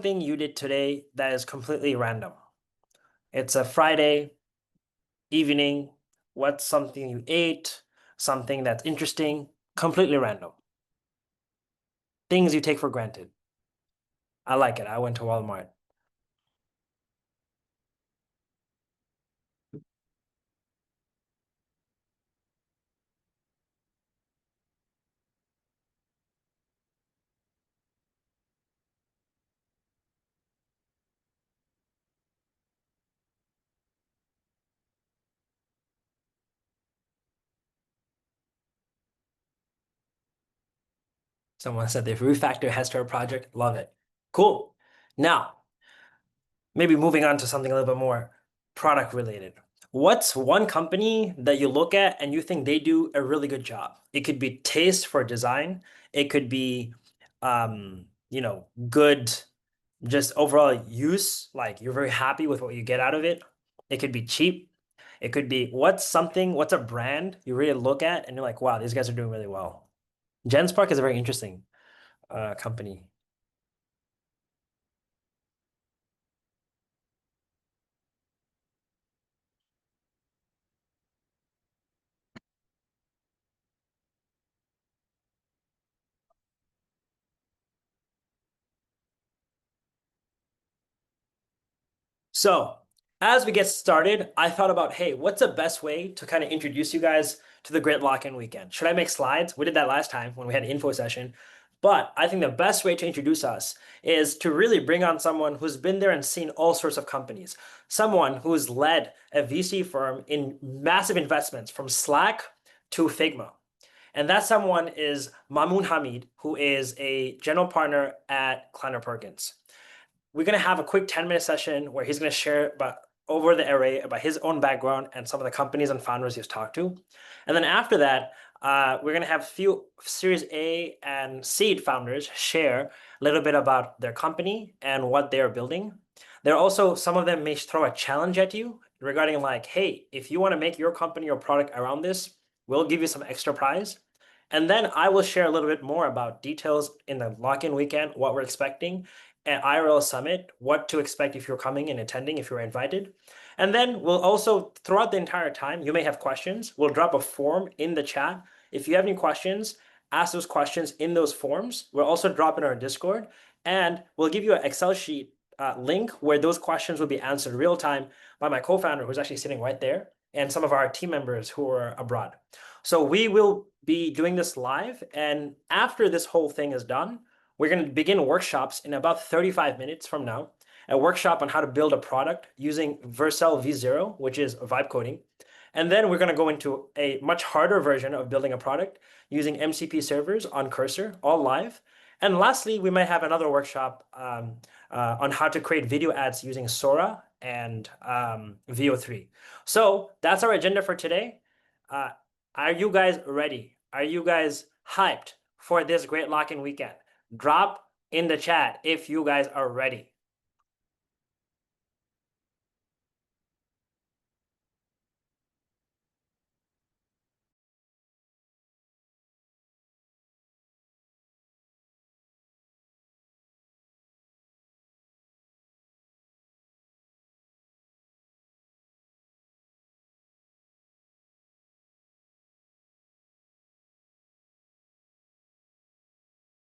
something you did today that is completely random? It's a Friday evening. What's something you ate? Something that's interesting, completely random. Things you take for granted. I like it. I went to Walmart. Someone said the refactor Headstarter project. Love it. Cool. Now, maybe moving on to something a little bit more product related. What's one company that you look at and you think they do a really good job? It could be taste for design. It could be, good just overall use. Like you're very happy with what you get out of it. It could be cheap. It could be what's a brand you really look at and you're like, wow, these guys are doing really well. GenSpark is a very interesting company. So, as we get started, I thought about, hey, what's the best way to kind of introduce you guys to the Great Lock-in Weekend? Should I make slides? We did that last time when we had an info session. But I think the best way to introduce us is to really bring on someone who's been there and seen all sorts of companies. Someone who's led a VC firm in massive investments from Slack to Figma. And that someone is Mamoon Hamid, who is a general partner at Kleiner Perkins. We're going to have a quick 10-minute session where he's going to share about over the array about his own background and some of the companies and founders he's talked to. And then after that, we're going to have a few Series A and seed founders share a little bit about their company and what they're building. There are also some of them may throw a challenge at you regarding like, hey, if you want to make your company or product around this, we'll give you some extra prize. And then I will share a little bit more about details in the lock-in weekend, what we're expecting, at IRL Summit, what to expect if you're coming and attending, if you're invited. And then we'll also, throughout the entire time, you may have questions. We'll drop a form in the chat. If you have any questions, ask those questions in those forms. We'll also drop in our Discord, and we'll give you an Excel sheet link where those questions will be answered real time by my co-founder, who's actually sitting right there, and some of our team members who are abroad. So we will be doing this live, and after this whole thing is done, we're going to begin workshops in about 35 minutes from now, a workshop on how to build a product using Vercel V0, which is vibe coding. And then we're going to go into a much harder version of building a product using MCP servers on Cursor, all live. And lastly, we might have another workshop on how to create video ads using Sora and VO3. So that's our agenda for today. Are you guys ready? Are you guys hyped for this great lock-in weekend? Drop in the chat if you guys are ready.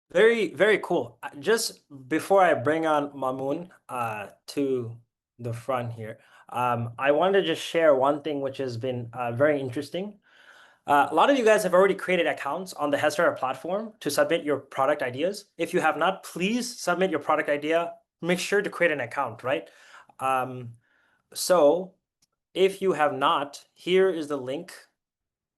Very, very cool. Just before I bring on Mamoon to the front here, I wanted to just share one thing which has been very interesting. A lot of you guys have already created accounts on the Headstarter platform to submit your product ideas. If you have not, please submit your product idea. Make sure to create an account, right? So if you have not, here is the link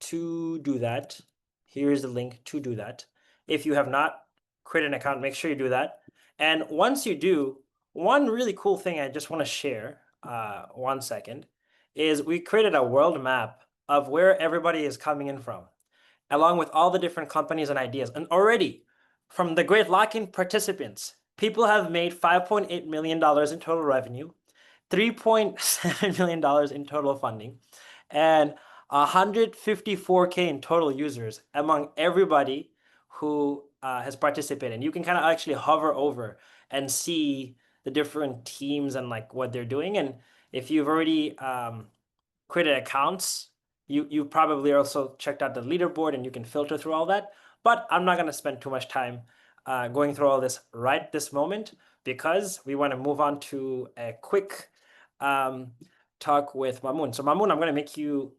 to do that. Here is the link to do that. If you have not created an account, make sure you do that. And once you do, one really cool thing I just want to share, 1 second, is we created a world map of where everybody is coming in from, along with all the different companies and ideas. And already, from the Great Lock-in participants, people have made $5.8 million in total revenue, $3.7 million in total funding, and 154K in total users among everybody who has participated. And you can kind of actually hover over and see the different teams and like what they're doing. And if you've already created accounts, you probably also checked out the leaderboard and you can filter through all that. But I'm not going to spend too much time going through all this right this moment because we want to move on to a quick um, talk with Mamoon. So Mamoon, I'm going to make you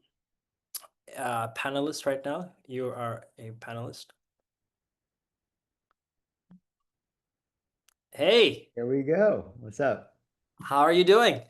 panelist right now. You are a panelist. Hey, Here we go. What's up? how are you doing?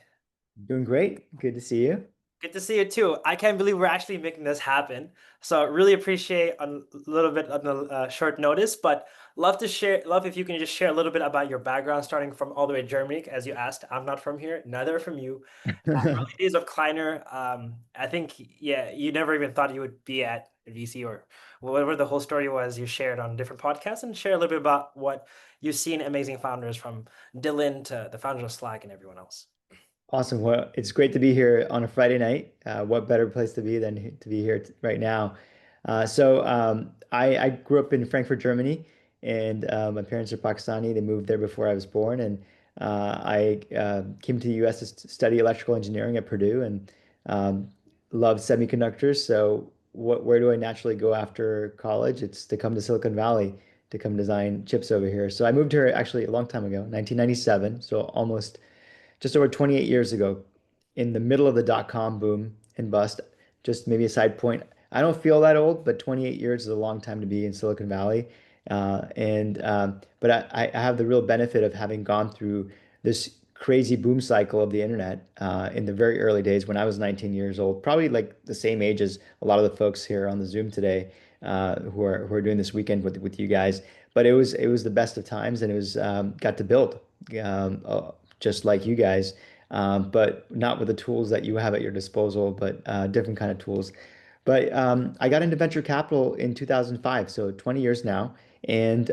Doing great. Good to see you. Good to see you too. I can't believe we're actually making this happen. So really appreciate a little bit on the short notice, but love if you can just share a little bit about your background, starting from all the way Germany, as you asked. I'm not from here, neither from you. Early days of Kleiner, I think, yeah, you never even thought you would be at VC or whatever the whole story was you shared on different podcasts, and share a little bit about what you've seen amazing founders from Dylan to the founders of Slack and everyone else. Awesome. Well, it's great to be here on a Friday night. What better place to be than to be here right now? I grew up in Frankfurt, Germany, and my parents are Pakistani. They moved there before I was born, and I came to the U.S. to study electrical engineering at Purdue, and loved semiconductors. So, where do I naturally go after college? It's to come to Silicon Valley to come design chips over here. So I moved here actually a long time ago, 1997. So almost just over 28 years ago, in the middle of the dot-com boom and bust. Just maybe a side point. I don't feel that old, but 28 years is a long time to be in Silicon Valley. But I have the real benefit of having gone through this crazy boom cycle of the internet in the very early days when I was 19 years old, probably like the same age as a lot of the folks here on the Zoom today who are doing this weekend with you guys. But it was the best of times, and it was got to build. Just like you guys, but not with the tools that you have at your disposal, but different kind of tools. But I got into venture capital in 2005, so 20 years now. And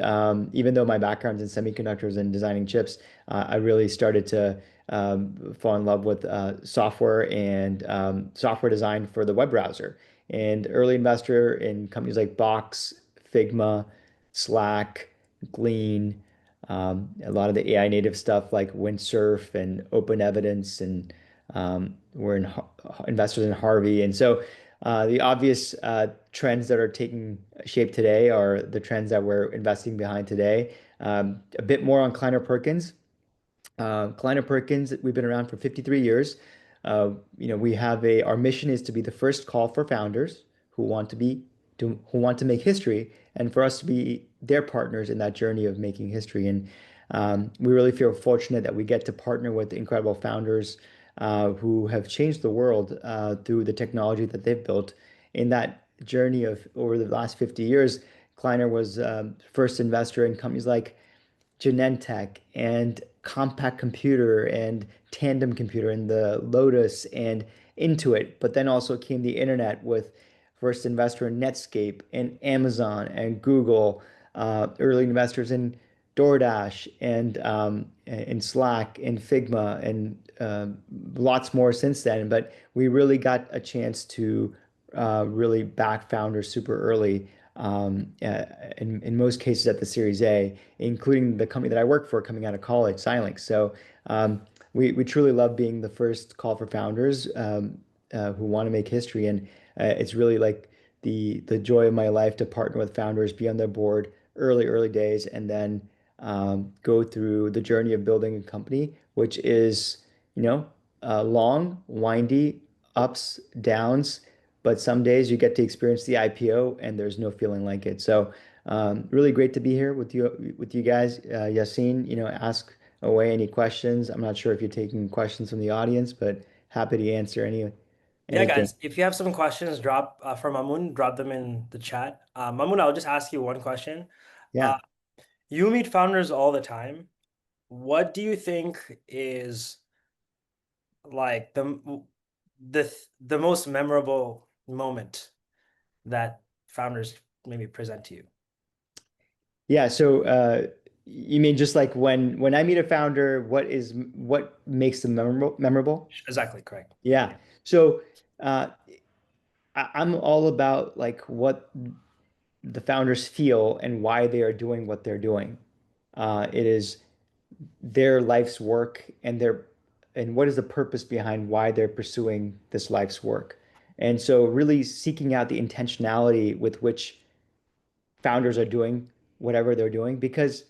even though my background's in semiconductors and designing chips, I really started to fall in love with software and software design for the web browser. And early investor in companies like Box, Figma, Slack, Glean, a lot of the AI native stuff like Windsurf and Open Evidence, and we're investors in Harvey. And so the obvious trends that are taking shape today are the trends that we're investing behind today. A bit more on Kleiner Perkins. Kleiner Perkins, we've been around for 53 years. We have our mission is to be the first call for founders who want who want to make history, and for us to be their partners in that journey of making history. And we really feel fortunate that we get to partner with incredible founders who have changed the world through the technology that they've built. In that journey of over the last 50 years, Kleiner was first investor in companies like Genentech and Compact Computer and Tandem Computer and the Lotus and Intuit, but then also came the internet with first investor in Netscape and Amazon and Google, early investors in DoorDash and in Slack and Figma and lots more since then. But we really got a chance to really back founders super early, in most cases at the Series A, including the company that I work for coming out of college, Silence. So we truly love being the first call for founders who want to make history. And it's really like the joy of my life to partner with founders, be on their board early days, and then go through the journey of building a company, which is, long, windy, ups, downs, but some days you get to experience the IPO and there's no feeling like it. So really great to be here with you guys. Yassine, ask away any questions. I'm not sure if you're taking questions from the audience, but happy to answer Yeah, anything. guys, if you have some questions, drop for Mamoon, drop them in the chat. Mamoon, I'll just ask you one question. Uh, Yeah. you meet founders all the time. What do you think is like the most memorable moment that founders maybe present to you? Yeah, so you mean just like when I meet a founder, what makes them memorable? Exactly, correct. Yeah. So uh, I'm all about like what the founders feel and why they are doing what they're doing. It is their life's work and what is the purpose behind why they're pursuing this life's work. And so really seeking out the intentionality with which founders are doing whatever they're doing because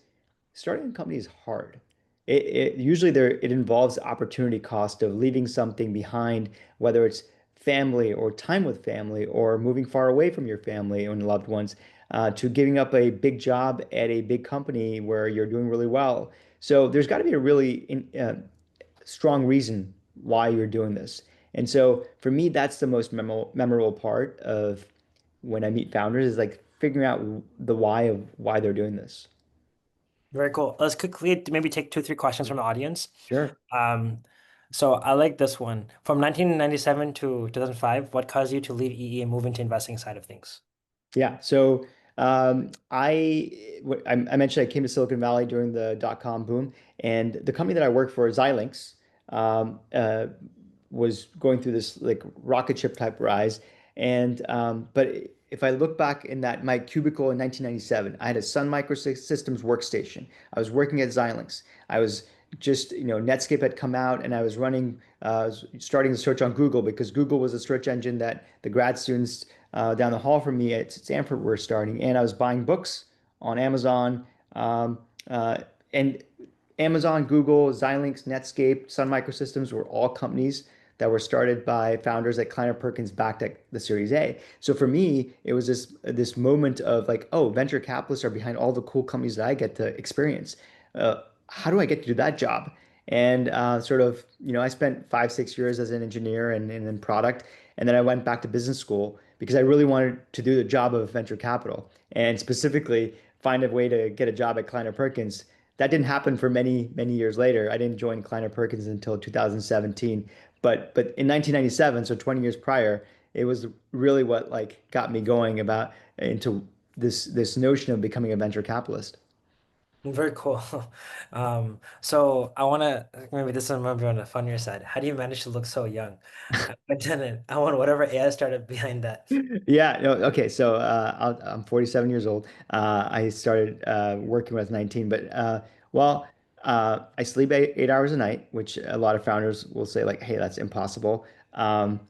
starting a company is hard. It usually it involves opportunity cost of leaving something behind, whether it's family or time with family or moving far away from your family and loved ones, to giving up a big job at a big company where you're doing really well. So there's got to be a really strong reason why you're doing this. And so for me, that's the most memorable part of when I meet founders is like figuring out the why of why they're doing this. Very cool. Let's quickly maybe take two, three questions from the audience. Sure. Um, so I like this one. From 1997 to 2005, what caused you to leave EE and move into investing side of things? Yeah. So I mentioned I came to Silicon Valley during the dot-com boom, and the company that I work for, Xilinx, um, uh, was going through this like rocket ship type rise. And but if I look back in that my cubicle in 1997, I had a Sun Microsystems workstation. I was working at Xilinx. I was just, Netscape had come out, and I was running, starting to search on Google because Google was a search engine that the grad students down the hall from me at Stanford were starting, and I was buying books on Amazon, um, uh, and Amazon, Google, Xilinx, Netscape, Sun Microsystems were all companies that were started by founders at Kleiner Perkins backed at the Series A. So for me, it was this moment of like, oh, venture capitalists are behind all the cool companies that I get to experience. How do I get to do that job? And sort of, I spent 5, 6 years as an engineer and in product, and then I went back to business school because I really wanted to do the job of venture capital and specifically find a way to get a job at Kleiner Perkins. That didn't happen for many, many years later. I didn't join Kleiner Perkins until 2017. But in 1997, so 20 years prior, it was really what like got me going about into this notion of becoming a venture capitalist. Very cool. So I want to maybe this one might be on the funnier side. How do you manage to look so young? But then I want whatever AI started behind that. Yeah, no, okay. So I'm 47 years old. I started working when I was 19, but I sleep 8 hours a night, which a lot of founders will say like, "Hey, that's impossible." Um,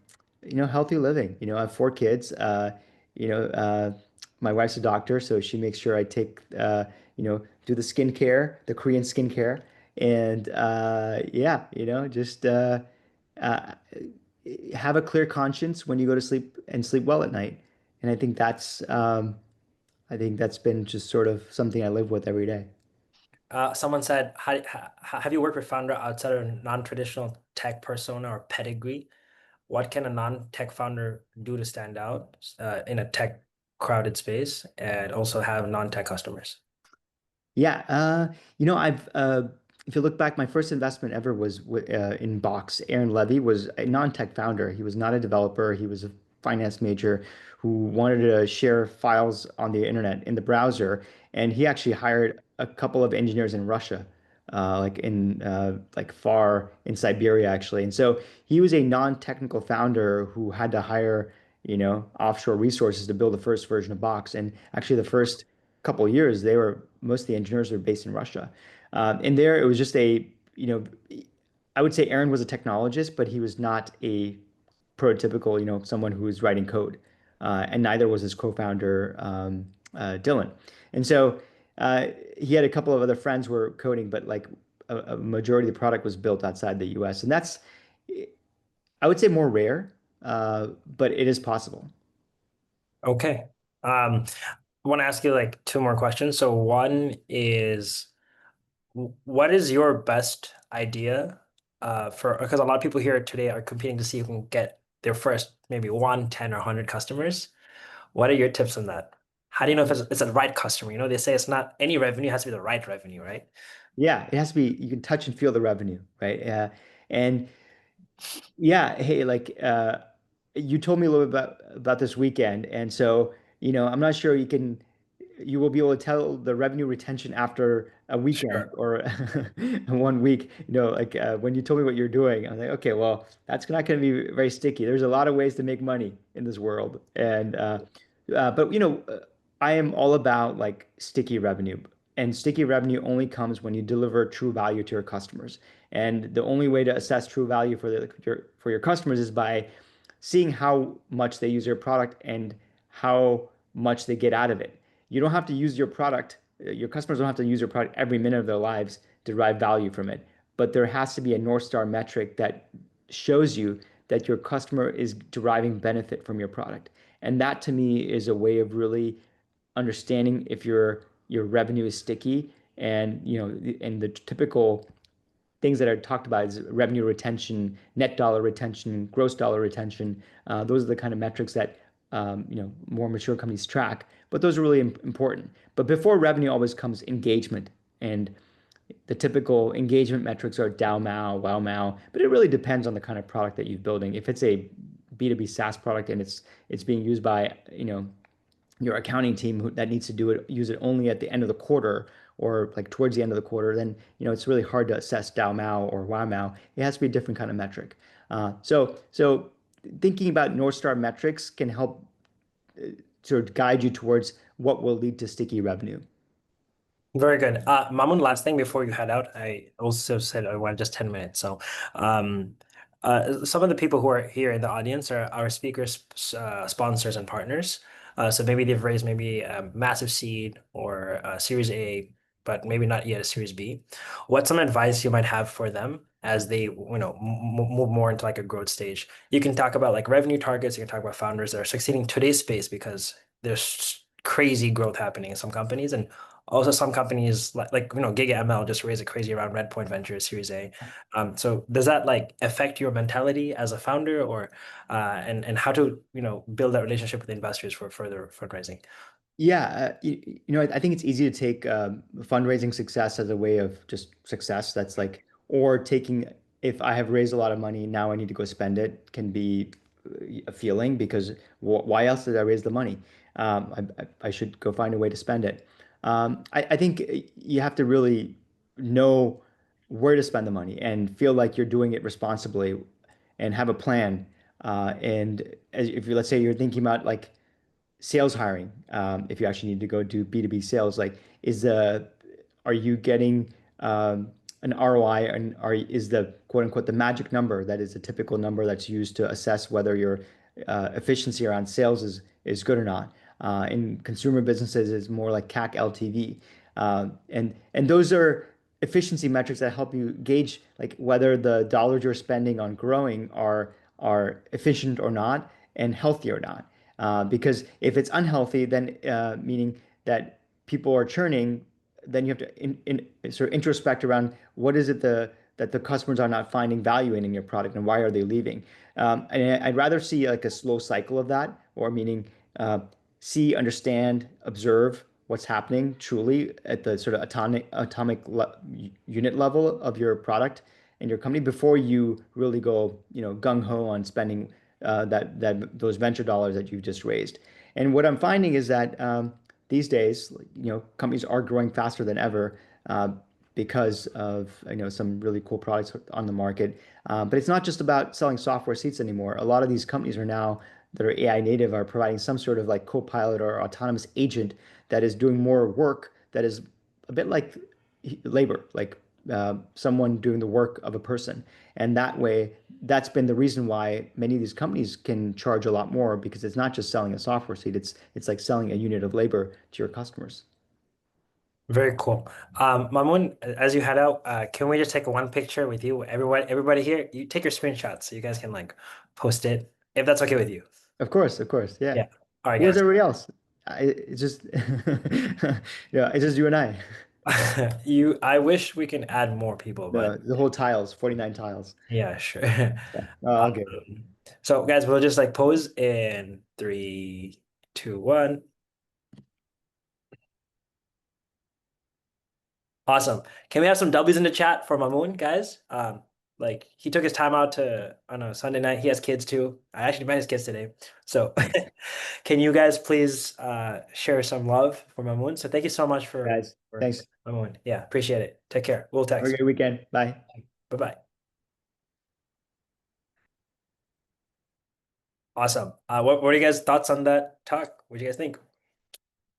healthy living. I have 4 kids. You know, uh, my wife's a doctor, so she makes sure I take, do the skincare, the Korean skincare, and yeah, just uh, have a clear conscience when you go to sleep and sleep well at night. And I think that's been just sort of something I live with every day. Someone said, have you worked with founder outside of a non-traditional tech persona or pedigree? What can a non-tech founder do to stand out in a tech crowded space and also have non-tech customers? Yeah, I've if you look back, my first investment ever was in Box. Aaron Levy was a non-tech founder. He was not a developer. He was a finance major who wanted to share files on the internet in the browser, and he actually hired a couple of engineers in Russia, like far in Siberia actually. And so he was a non-technical founder who had to hire, offshore resources to build the first version of Box. And actually, the first couple of years, most of the engineers were based in Russia. And there, it was just I would say Aaron was a technologist, but he was not a prototypical, someone who was writing code. And neither was his co-founder, Dylan. And so he had a couple of other friends who were coding, but like a majority of the product was built outside the US. And that's, I would say, more rare, but it is possible. Okay. I want to ask you like two more questions. So one is, what is your best idea for, because a lot of people here today are competing to see who can get their first maybe 1, 10, or 100 customers. What are your tips on that? How do you know if it's the right customer? They say it's not any revenue, it has to be the right revenue, right? Yeah, it has to be, you can touch and feel the revenue, right? And yeah, hey, like you told me a little bit about this weekend, and so I'm not sure you will be able to tell the revenue retention after a weekend Sure. or 1 week. Like when you told me what you're doing, I was like, okay, well, that's not going to be very sticky. There's a lot of ways to make money in this world, and but I am all about like sticky revenue. And sticky revenue only comes when you deliver true value to your customers. And the only way to assess true value for your customers is by seeing how much they use your product and how much they get out of it. You don't have to use your product. Your customers don't have to use your product every minute of their lives to derive value from it. But there has to be a North Star metric that shows you that your customer is deriving benefit from your product. And that to me is a way of really understanding if your revenue is sticky. And and the typical things that are talked about is revenue retention, net dollar retention, gross dollar retention. Those are the kind of metrics that more mature companies track, but those are really important. But before revenue always comes engagement, and the typical engagement metrics are DAU MAU, WOW MAU, but it really depends on the kind of product that you're building. If it's a B2B SaaS product and it's being used by your accounting team that needs to use it only at the end of the quarter or like towards the end of the quarter, then it's really hard to assess DAU MAU or WOW MAU. It has to be a different kind of metric. So thinking about North Star metrics can help sort of guide you towards what will lead to sticky revenue. Very good. Mamun, last thing before you head out, I also said I want just 10 minutes. So, some of the people who are here in the audience are our speakers, sponsors, and partners. So maybe they've raised maybe a massive seed or a Series A, but maybe not yet a Series B. What's some advice you might have for them as they, move more into like a growth stage? You can talk about like revenue targets. You can talk about founders that are succeeding in today's space because there's crazy growth happening in some companies, and also, some companies Giga ML just raised a crazy round, Redpoint Ventures Series A. So does that like affect your mentality as a founder, or and how to build that relationship with investors for further fundraising? Yeah, I think it's easy to take fundraising success as a way of just success. That's like, or taking, if I have raised a lot of money, now I need to go spend it, can be a feeling because why else did I raise the money? I should go find a way to spend it. I think you have to really know where to spend the money and feel like you're doing it responsibly and have a plan. And if you, let's say you're thinking about like sales hiring, if you actually need to go do B2B sales, like are you getting an ROI, and is the quote unquote the magic number that is a typical number that's used to assess whether your efficiency around sales is good or not. In consumer businesses, it's more like CAC LTV, and those are efficiency metrics that help you gauge like whether the dollars you're spending on growing are efficient or not and healthy or not. Because if it's unhealthy, then meaning that people are churning, then you have to sort of introspect around what is it that the customers are not finding value in your product and why are they leaving. And I'd rather see like a slow cycle of that, or meaning see, understand, observe what's happening truly at the sort of atomic unit level of your product and your company before you really go, gung ho on spending those venture dollars that you've just raised. And what I'm finding is that these days, companies are growing faster than ever because of some really cool products on the market. But it's not just about selling software seats anymore. A lot of these companies are now that are AI native are providing some sort of like co-pilot or autonomous agent that is doing more work that is a bit like labor, like someone doing the work of a person. And that way, that's been the reason why many of these companies can charge a lot more because it's not just selling a software seat, it's like selling a unit of labor to your customers. Very cool. Mamun, as you head out, can we just take one picture with you? Everybody here, you take your screenshots so you guys can like post it if that's okay with you. Of course, yeah. Yeah. All right, Where's guys. everybody else? It's just, yeah, it's just you and I. I wish we can add more people, but The whole tiles, 49 tiles. yeah, sure. Yeah, all good. So guys, we'll just like pose in three, two, one. Awesome. Can we have some W's in the chat for Mamoon, guys? Like he took his time out to on a Sunday night. He has kids too. I actually met his kids today. So Nice. can you guys please share some love for Mamoon? So thank you so much Guys, for thanks. Mamoon. Yeah, appreciate it. Take care. We'll Have a text. great weekend. Bye. Bye-bye. Awesome. What are you guys' thoughts on that talk? What do you guys think?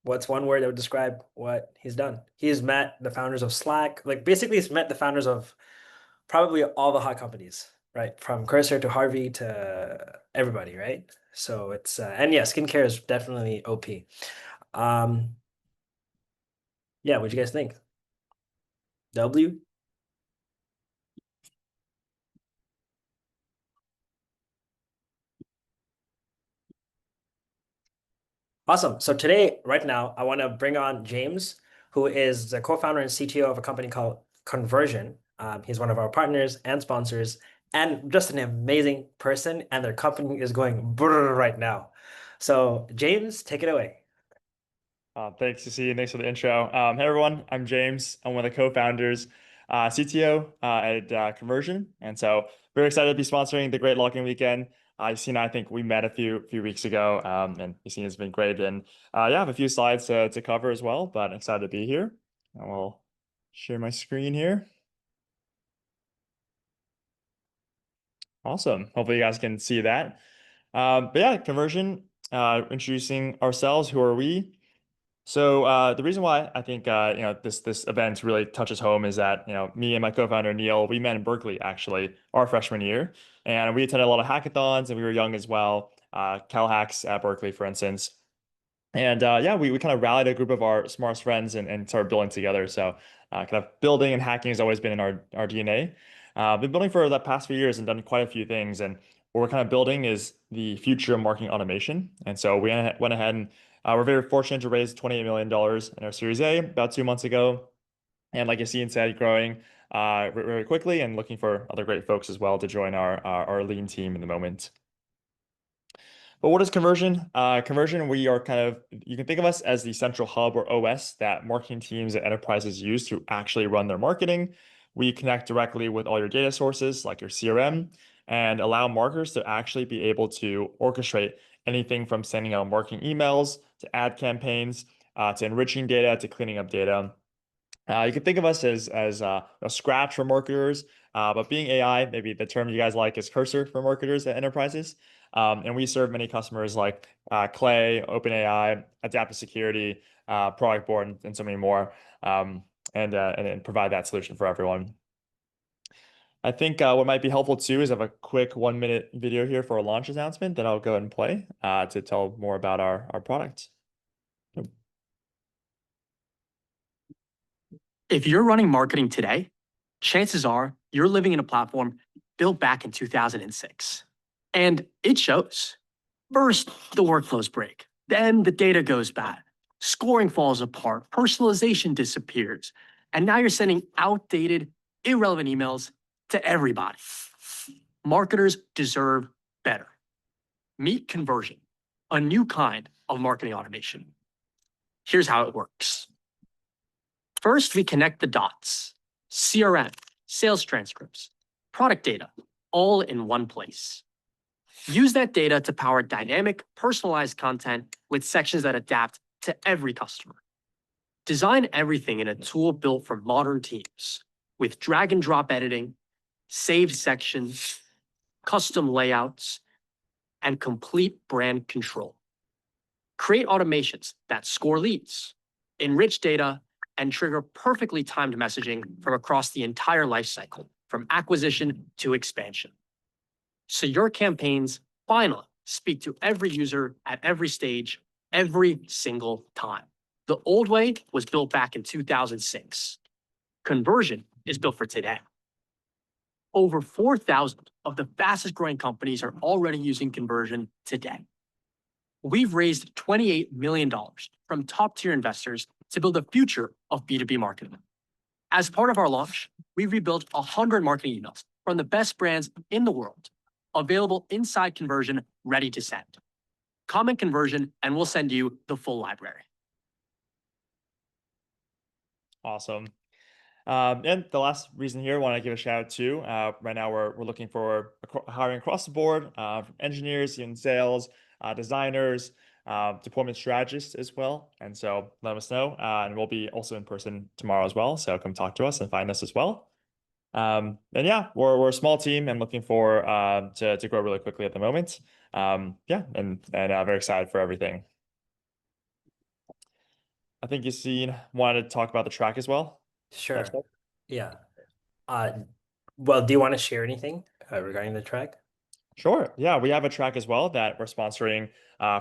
What's one word that would describe what he's done? He's met the founders of Slack. Like basically, he's met the founders of probably all the hot companies, right? From Cursor to Harvey to everybody, right? So it's and yeah, skincare is definitely OP. Um, yeah, what'd you guys think? W? Awesome. So today, right now, I want to bring on James, who is the co-founder and CTO of a company called Conversion. He's one of our partners and sponsors, and just an amazing person. And their company is going brrr right now. So, James, take it away. Thanks, CC, and thanks for the intro. Hey everyone, I'm James. I'm one of the co-founders, CTO at Conversion, and so very excited to be sponsoring the Great Login Weekend. Yassine, I think we met a few weeks ago, and Yassine has been great. And yeah, I have a few slides to cover as well, but excited to be here. I will share my screen here. Awesome. Hopefully you guys can see that. But yeah, Conversion, introducing ourselves. Who are we? So the reason why I think this event really touches home is that me and my co-founder Neil, we met in Berkeley actually our freshman year, and we attended a lot of hackathons and we were young as well. Cal Hacks at Berkeley, for instance. And yeah, we kind of rallied a group of our smartest friends and started building together. So kind of building and hacking has always been in our DNA. Been building for the past few years and done quite a few things. And what we're kind of building is the future of marketing automation. And so we went ahead and we're very fortunate to raise $28 million in our Series A about 2 months ago. And like Yassine said, growing very quickly and looking for other great folks as well to join our lean team in the moment. But what is Conversion? Conversion, we are kind of, you can think of us as the central hub or OS that marketing teams and enterprises use to actually run their marketing. We connect directly with all your data sources, like your CRM, and allow marketers to actually be able to orchestrate anything from sending out marketing emails to ad campaigns, to enriching data, to cleaning up data. You can think of us as a Scratch for marketers, but being AI, maybe the term you guys like is Cursor for marketers at enterprises. And we serve many customers like Clay, OpenAI, Adaptive Security, Product Board, and so many more, and provide that solution for everyone. I think what might be helpful too is I have a quick 1 minute video here for a launch announcement that I'll go ahead and play to tell more about our product. If you're running marketing today, chances are you're living in a platform built back in 2006. And it shows. First, the workflows break. Then the data goes bad. Scoring falls apart. Personalization disappears. And now you're sending outdated, irrelevant emails to everybody. Marketers deserve better. Meet Conversion, a new kind of marketing automation. Here's how it works. First, we connect the dots. CRM, sales transcripts, product data, all in one place. Use that data to power dynamic, personalized content with sections that adapt to every customer. Design everything in a tool built for modern teams with drag and drop editing, saved sections, custom layouts, and complete brand control. Create automations that score leads, enrich data, and trigger perfectly timed messaging from across the entire lifecycle, from acquisition to expansion. So your campaigns finally speak to every user at every stage, every single time. The old way was built back in 2006. Conversion is built for today. Over 4,000 of the fastest growing companies are already using Conversion today. We've raised $28 million from top tier investors to build the future of B2B marketing. As part of our launch, we rebuilt 100 marketing emails from the best brands in the world, available inside Conversion, ready to send. Comment Conversion, and we'll send you the full library. Awesome. And the last reason here, I want to give a shout out to. Right now, we're looking for hiring across the board, from engineers in sales, designers, deployment strategists as well. And so let us know. And we'll be also in person tomorrow as well. So come talk to us and find us as well. And yeah, we're a small team and looking for to grow really quickly at the moment. Yeah, and very excited for everything. I think Yassine wanted to talk about the track as well. That's Sure. right. Yeah. Uh, well, do you want to share anything regarding the track? Sure. Yeah, we have a track as well that we're sponsoring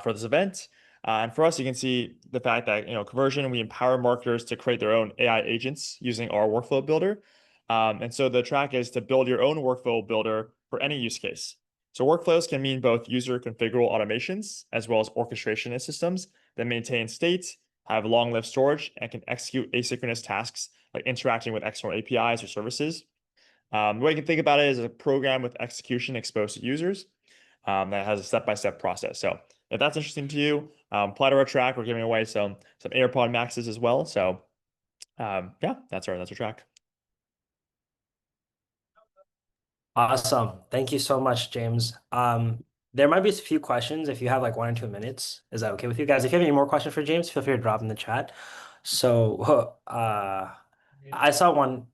for this event. And for us, you can see the fact that, conversion, we empower marketers to create their own AI agents using our workflow builder. And so the track is to build your own workflow builder for any use case. So workflows can mean both user configurable automations as well as orchestration systems that maintain state, have long-lived storage, and can execute asynchronous tasks like interacting with external APIs or services. The way you can think about it is a program with execution exposed to users that has a step-by-step process. So if that's interesting to you, apply to our track. We're giving away some AirPod Maxes as well. So yeah, that's our track. Awesome. Thank you so much, James. There might be a few questions if you have like 1 or 2 minutes. Is that okay with you guys? If you have any more questions for James, feel free to drop in the chat. So, I saw one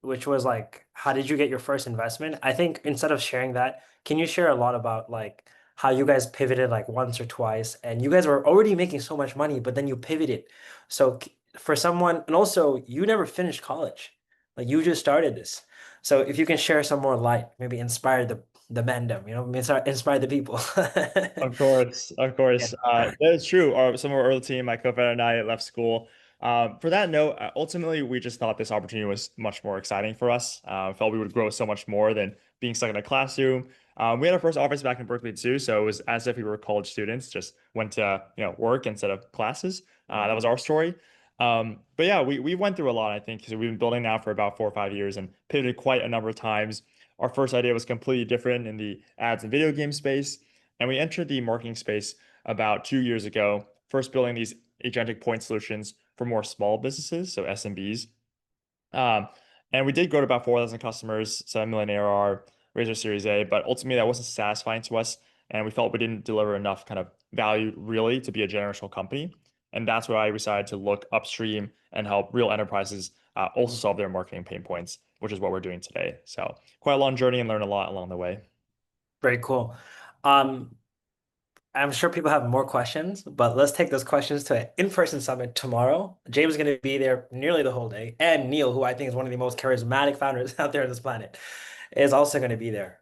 which was like, how did you get your first investment? I think instead of sharing that, can you share a lot about like how you guys pivoted like once or twice and you guys were already making so much money, but then you pivoted. So for someone, and also you never finished college, like you just started this. So if you can share some more light, maybe inspire the mandem, inspire the people. Of course, of Yeah. course. That is true. Some of our early team, my co-founder and I, left school. For that note, ultimately, we just thought this opportunity was much more exciting for us. Felt we would grow so much more than being stuck in a classroom. We had our first office back in Berkeley too, so it was as if we were college students, just went to work instead of classes. That was our story. But yeah, we went through a lot, I think, because we've been building now for about 4 or 5 years and pivoted quite a number of times. Our first idea was completely different in the ads and video game space. And we entered the marketing space about 2 years ago, first building these agentic point solutions for more small businesses, so SMBs. Um, and we did go to about 4,000 customers, 7 million ARR, raised our Series A, but ultimately that wasn't satisfying to us. And we felt we didn't deliver enough kind of value really to be a generational company. And that's why I decided to look upstream and help real enterprises also solve their marketing pain points, which is what we're doing today. So quite a long journey and learn a lot along the way. Very cool. Um, I'm sure people have more questions, but let's take those questions to an in-person summit tomorrow. James is going to be there nearly the whole day, and Neil, who I think is one of the most charismatic founders out there on this planet, is also going to be there.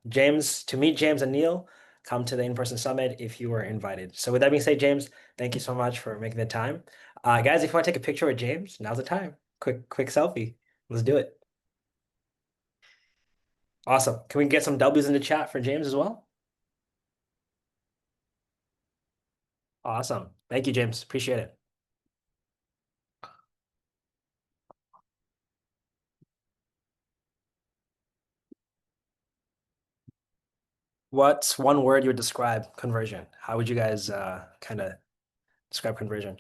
James, to meet James and Neil, come to the in-person summit if you were invited. So with that being said, James, thank you so much for making the time. Guys, if you want to take a picture with James, now's the time. Quick selfie. Let's do it. Awesome. Can we get some W's in the chat for James as well? Awesome. Thank you, James. Appreciate it. What's one word you would describe conversion? How would you guys kind of describe conversion?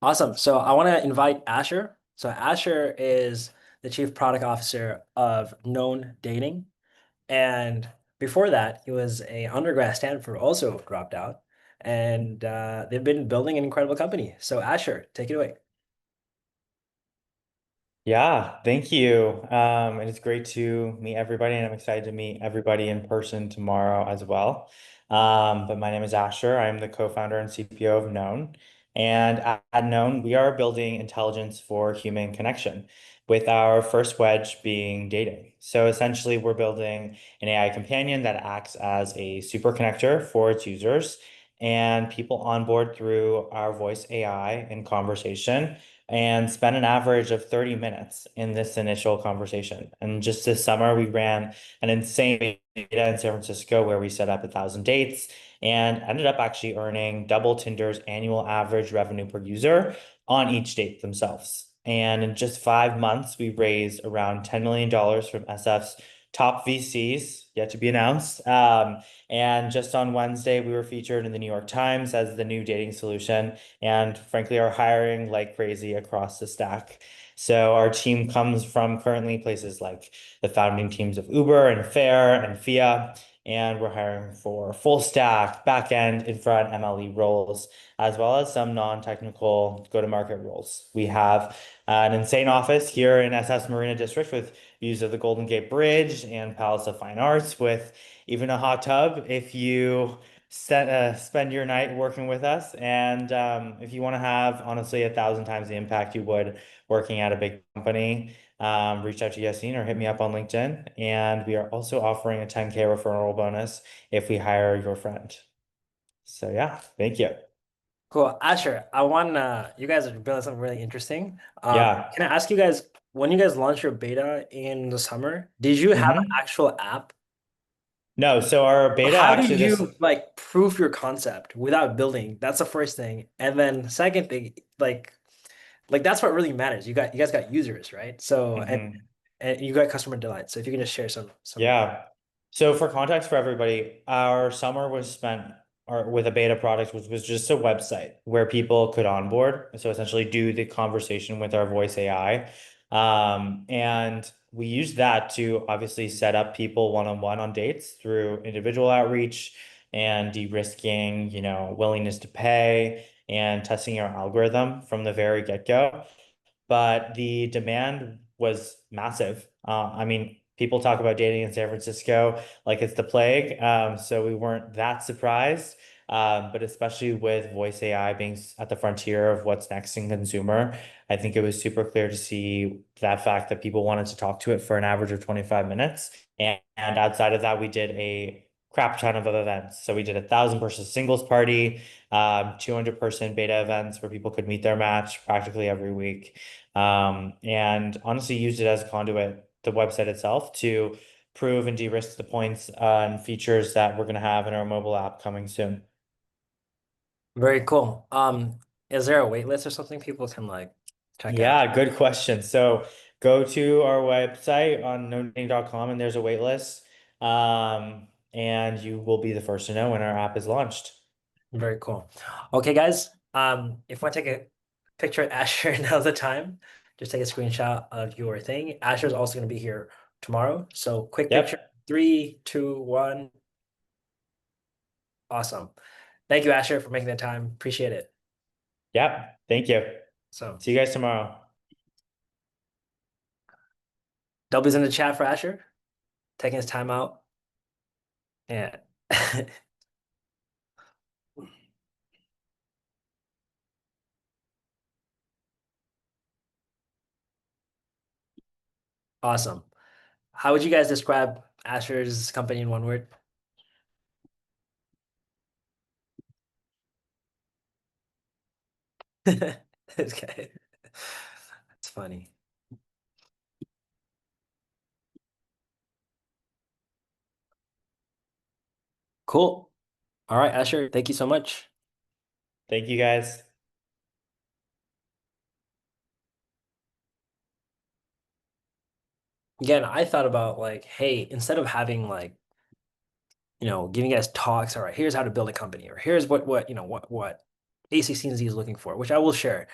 Awesome. So I want to invite Asher. So Asher is the Chief Product Officer of Known Dating. And before that, he was a undergrad at Stanford, also dropped out. And they've been building an incredible company. So Asher, take it away. Yeah, thank you. It is great to meet everybody, and I'm excited to meet everybody in person tomorrow as well. But my name is Asher. I'm the co-founder and CPO of Known. And at Known, we are building intelligence for human connection, with our first wedge being dating. So essentially, we're building an AI companion that acts as a super connector for its users, and people onboard through our voice AI in conversation and spent an average of 30 minutes in this initial conversation. And just this summer, we ran an insane beta in San Francisco where we set up 1,000 dates and ended up actually earning double Tinder's annual average revenue per user on each date themselves. And in just 5 months, we raised around $10 million from SF's top VCs, yet to be announced. And just on Wednesday, we were featured in the New York Times as the new dating solution, and frankly are hiring like crazy across the stack. So our team comes from currently places like the founding teams of Uber and Fare and Fia, and we're hiring for full stack, backend, infra, and MLE roles, as well as some non-technical go-to-market roles. We have an insane office here in SS Marina District with views of the Golden Gate Bridge and Palace of Fine Arts, with even a hot tub if you spend your night working with us. And if you want to have, honestly, 1,000 times the impact you would working at a big company, reach out to Yassine or hit me up on LinkedIn. And we are also offering a 10K referral bonus if we hire your friend. So yeah, thank you. Cool. Asher, I want you guys are building something really interesting. Yeah. Can I ask you guys, when you guys launched your beta in the summer, did you have an actual app? No, so our beta How did actually this you like prove your concept without building? That's the first thing. And then second thing, like that's what really matters. You guys got users, right? So Mhm. and you got customer delight. So if you can just share some Yeah. So for context for everybody, our summer was spent with a beta product, which was just a website where people could onboard. So essentially do the conversation with our voice AI. And we used that to obviously set up people one-on-one on dates through individual outreach and de-risking, willingness to pay and testing our algorithm from the very get-go, but the demand was massive. I mean, people talk about dating in San Francisco like it's the plague. So we weren't that surprised. But especially with voice AI being at the frontier of what's next in consumer, I think it was super clear to see that fact that people wanted to talk to it for an average of 25 minutes. And outside of that, we did a crap ton of events. So we did 1,000-person singles party, 200-person beta events where people could meet their match practically every week. And honestly used it as a conduit, the website itself, to prove and de-risk the points and features that we're going to have in our mobile app coming soon. very cool. Is there a wait list or something people can like check out? Yeah, good question. So go to our website on knowndating.com and there's a wait list. And you will be the first to know when our app is launched. Very cool. Okay, guys. If you want to take a picture of Asher, now's the time. Just take a screenshot of your thing. Asher's also going to be here tomorrow. So quick picture. Yep. 3, 2, 1. Awesome. Thank you, Asher, for making the time. Appreciate it. Yep. Thank you. So See you guys tomorrow. W's in the chat for Asher, taking his time out. Yeah. Awesome. How would you guys describe Asher's company in one word? Okay. That's funny. Cool. All right, Asher, thank you so much. Thank you guys. Again, I thought about like, hey, instead of having like, giving you guys talks, all right, here's how to build a company, or here's what ACCNZ is looking for, which I will share.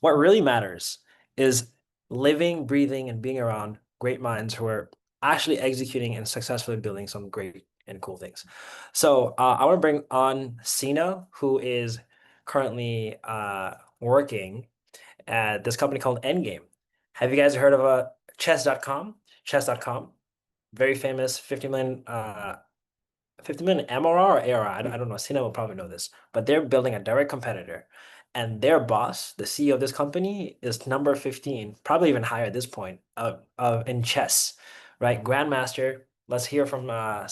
What really matters is living, breathing, and being around great minds who are actually executing and successfully building some great and cool things. So I want to bring on Sina, who is currently working at this company called Endgame. Have you guys heard of chess.com? Chess.com, very famous 50 million MRR or ARR. I don't know. Sina will probably know this, but they're building a direct competitor. And their boss, the CEO of this company, is number 15, probably even higher at this point of in chess, right? Grandmaster. Let's hear from a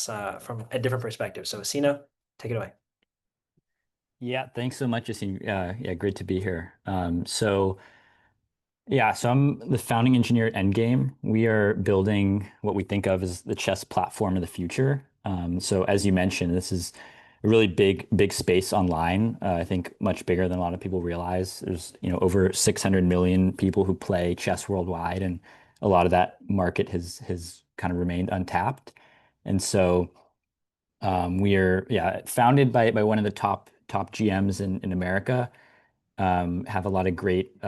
different perspective. So Sina, take it away. Yeah, thanks so much, Yassine. Yeah, great to be here. So I'm the founding engineer at Endgame. We are building what we think of as the chess platform of the future. So as you mentioned, this is a really big space online. I think much bigger than a lot of people realize. There's, over 600 million people who play chess worldwide, and a lot of that market has kind of remained untapped. And so we are, founded by one of the top GMs in America. Have a lot of great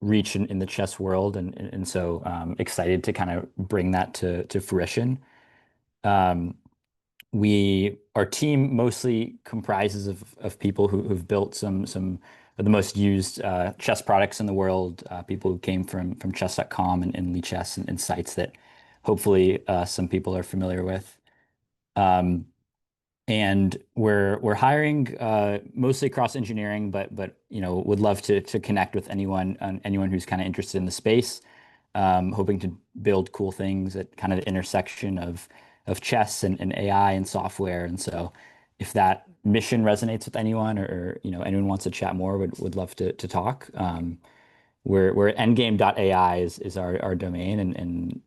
reach in the chess world, and so excited to kind of bring that to fruition. Um, our team mostly comprises of people who've built some of the most used chess products in the world. People who came from chess.com and Lichess and sites that hopefully some people are familiar with. Um, and we're hiring mostly across engineering, but would love to connect with anyone who's kind of interested in the space. Hoping to build cool things at kind of the intersection of chess and AI and software. And so if that mission resonates with anyone, or anyone wants to chat more, would love to talk. We're endgame.ai is our domain, and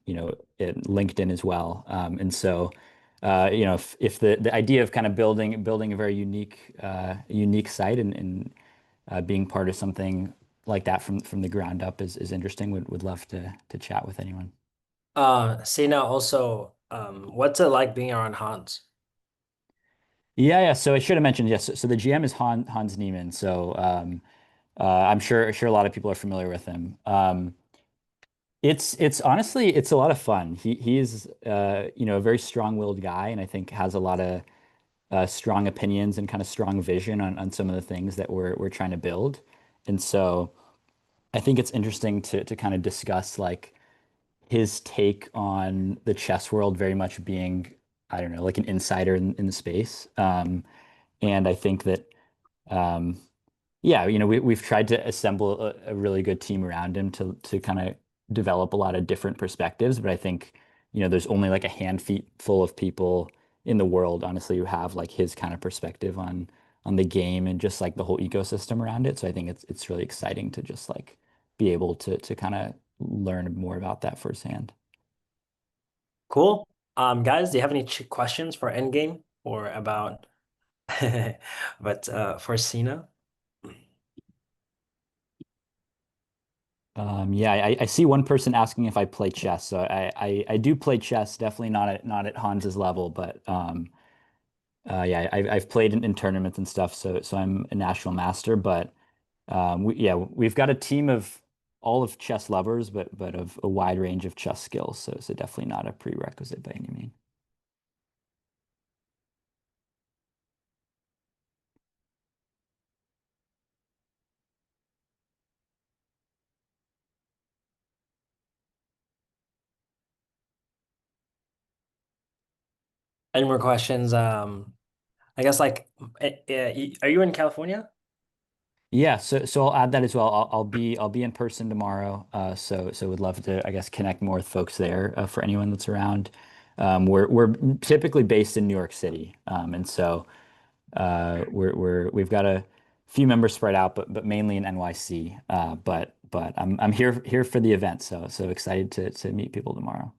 LinkedIn as well. And so if the idea of kind of building a very unique site and being part of something like that from the ground up is interesting, would love to chat with anyone. Sina, also, what's it like being around Hans? Yeah. So I should have mentioned, yes. So the GM is Hans Niemann. So I'm sure a lot of people are familiar with him. It's honestly a lot of fun. He's a very strong-willed guy, and I think has a lot of strong opinions and kind of strong vision on some of the things that we're trying to build. And so I think it's interesting to kind of discuss like his take on the chess world, very much being, I don't know, like an insider in the space. And I think that, um, yeah, we've tried to assemble a really good team around him to kind of develop a lot of different perspectives. But I think, there's only like a handful of people in the world, honestly, who have like his kind of perspective on the game and just like the whole ecosystem around it. So I think it's really exciting to just like be able to kind of learn more about that firsthand. Cool. Guys, do you have any questions for Endgame or about, but for Sina? Yeah, I see one person asking if I play chess. So I do play chess, definitely not at Hans's level, but yeah, I've played in tournaments and stuff. So I'm a national master, but we've got a team of all of chess lovers, but of a wide range of chess skills. So definitely not a prerequisite by any means. Any more questions? I guess like, are you in California? Yeah, so I'll add that as well. I'll be in person tomorrow. So would love to, I guess, connect more with folks there for anyone that's around. We're typically based in New York City, and so we've got a few members spread out, but mainly in NYC. But I'm here for the event, so excited to meet people tomorrow.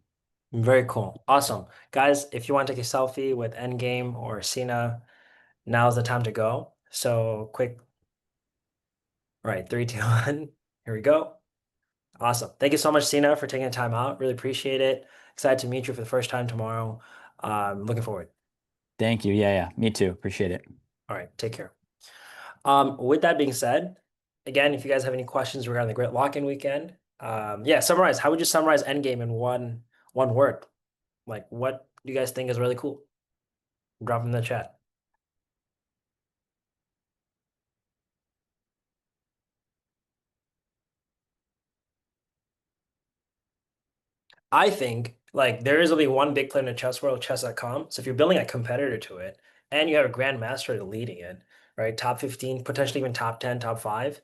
Very cool. Awesome. Guys, if you want to take a selfie with Endgame or Sina, now's the time to go. So quick, right, three, two, one. Here we go. Awesome. Thank you so much, Sina, for taking the time out. Really appreciate it. Excited to meet you for the first time tomorrow. Looking forward. Thank you. Yeah, me too. Appreciate it. All right, take care. With that being said, again, if you guys have any questions regarding the Great Lock-in Weekend, yeah, summarize. How would you summarize Endgame in one word? Like, what do you guys think is really cool? Drop in the chat. I think like there is only one big player in the chess world, chess.com. So if you're building a competitor to it and you have a grandmaster leading it, right? Top 15, potentially even top 10, top five,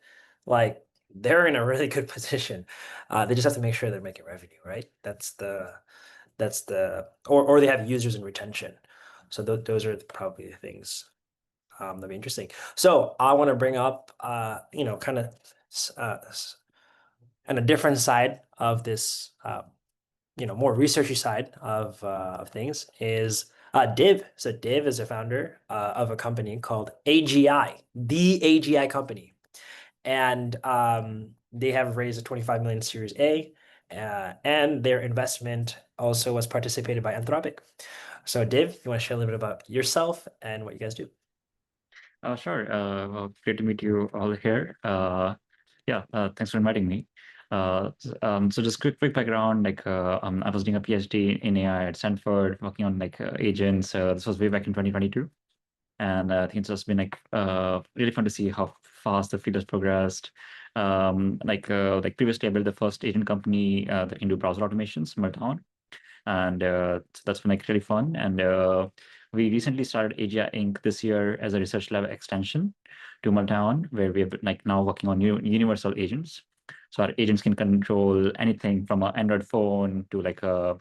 like they're in a really good position. They just have to make sure they're making revenue, right? Or they have users and retention. So those are probably the things that'd be interesting. So I want to bring up kind of and a different side of this more researchy side of things is Div. So Div is a founder of a company called AGI, the AGI company, and they have raised a 25 million Series A, and their investment also was participated by Anthropic. So Div, you want to share a little bit about yourself and what you guys do? Sure. Well, great to meet you all here. Yeah, thanks for inviting me. So just quick background, I was doing a PhD in AI at Stanford, working on agents. This was way back in 2022. And I think it's just been really fun to see how fast the field has progressed. Previously, I built the first agent company that can do browser automations, Meltdown, and so that's been really fun. And we recently started AGI Inc. this year as a research lab extension to Meltdown, where we have now working on universal agents. So our agents can control anything from an Android phone to a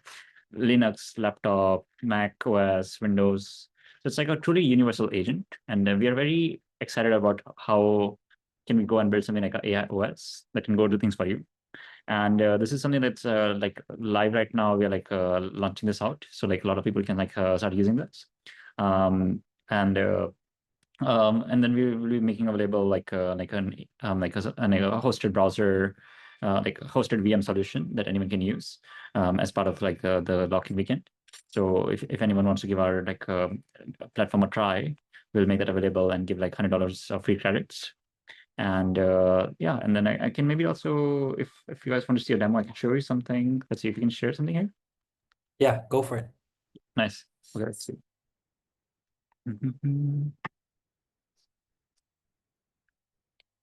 Linux laptop, Mac OS, Windows. So it's like a truly universal agent, and we are very excited about how can we go and build something like an AI OS that can go do things for you. And this is something that's live right now. We are launching this out, so a lot of people can start using this. Um, and then we will be making available a hosted browser, like a hosted VM solution that anyone can use as part of the lock-in weekend. So if anyone wants to give our platform a try, we'll make that available and give $100 of free credits. And yeah, and then I can maybe also, if you guys want to see a demo, I can show you something. Let's see if you can share something here. Yeah, go for it. Nice. Okay, let's see.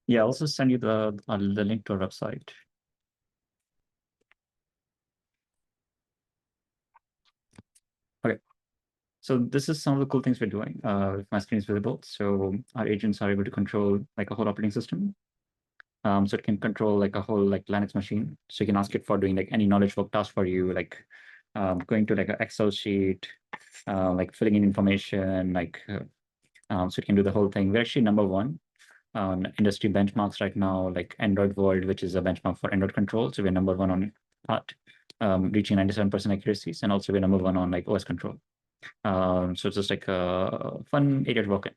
Yeah, I'll also send you the link to our website. Okay, so this is some of the cool things we're doing. If my screen is visible, so our agents are able to control a whole operating system. So it can control a whole Linux machine. So you can ask it for doing any knowledge work task for you, going to an Excel sheet, filling in information, so it can do the whole thing. We're actually number one on industry benchmarks right now, like Android World, which is a benchmark for Android control. So we're number one on that, reaching 97% accuracies, and also we're number one on OS control. So it's just a fun area to work in.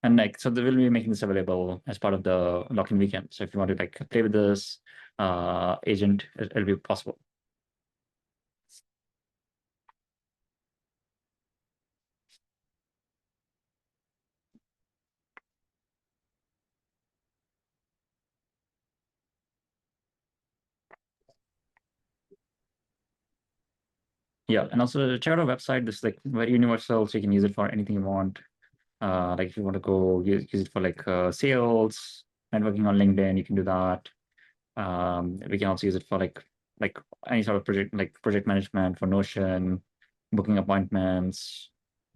And so they will be making this available as part of the lock-in weekend. So if you want to play with this agent, it'll be possible. Yeah, and also check out our website. This is very universal, so you can use it for anything you want. If you want to go use it for sales, networking on LinkedIn, you can do that. We can also use it for any sort of project management for Notion, booking appointments,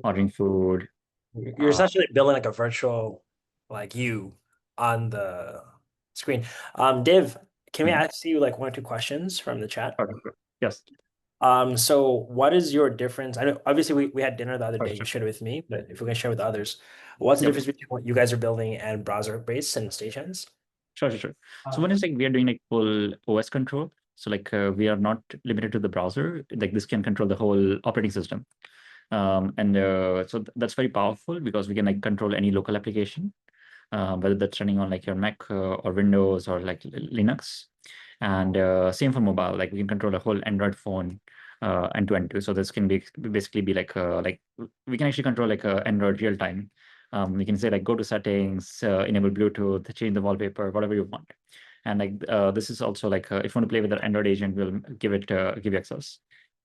ordering food. You're essentially building a virtual you on the screen. Div, can we ask you one or two questions from the chat? Yes. So what is your difference? I know obviously we had dinner the other day, you Sure. shared it with me, but if we can share with others, what's the difference between what you guys are building and browser-based and stations? Sure. So one is we are doing full OS control. So we are not limited to the browser. This can control the whole operating system. So that's very powerful because we can control any local application, whether that's running on your Mac or Windows or Linux. And same for mobile, we can control a whole Android phone end to end too. So this can basically be we can actually control Android real time. We can say go to settings, enable Bluetooth, change the wallpaper, whatever you want. And this is also if you want to play with the Android agent, we'll give you access.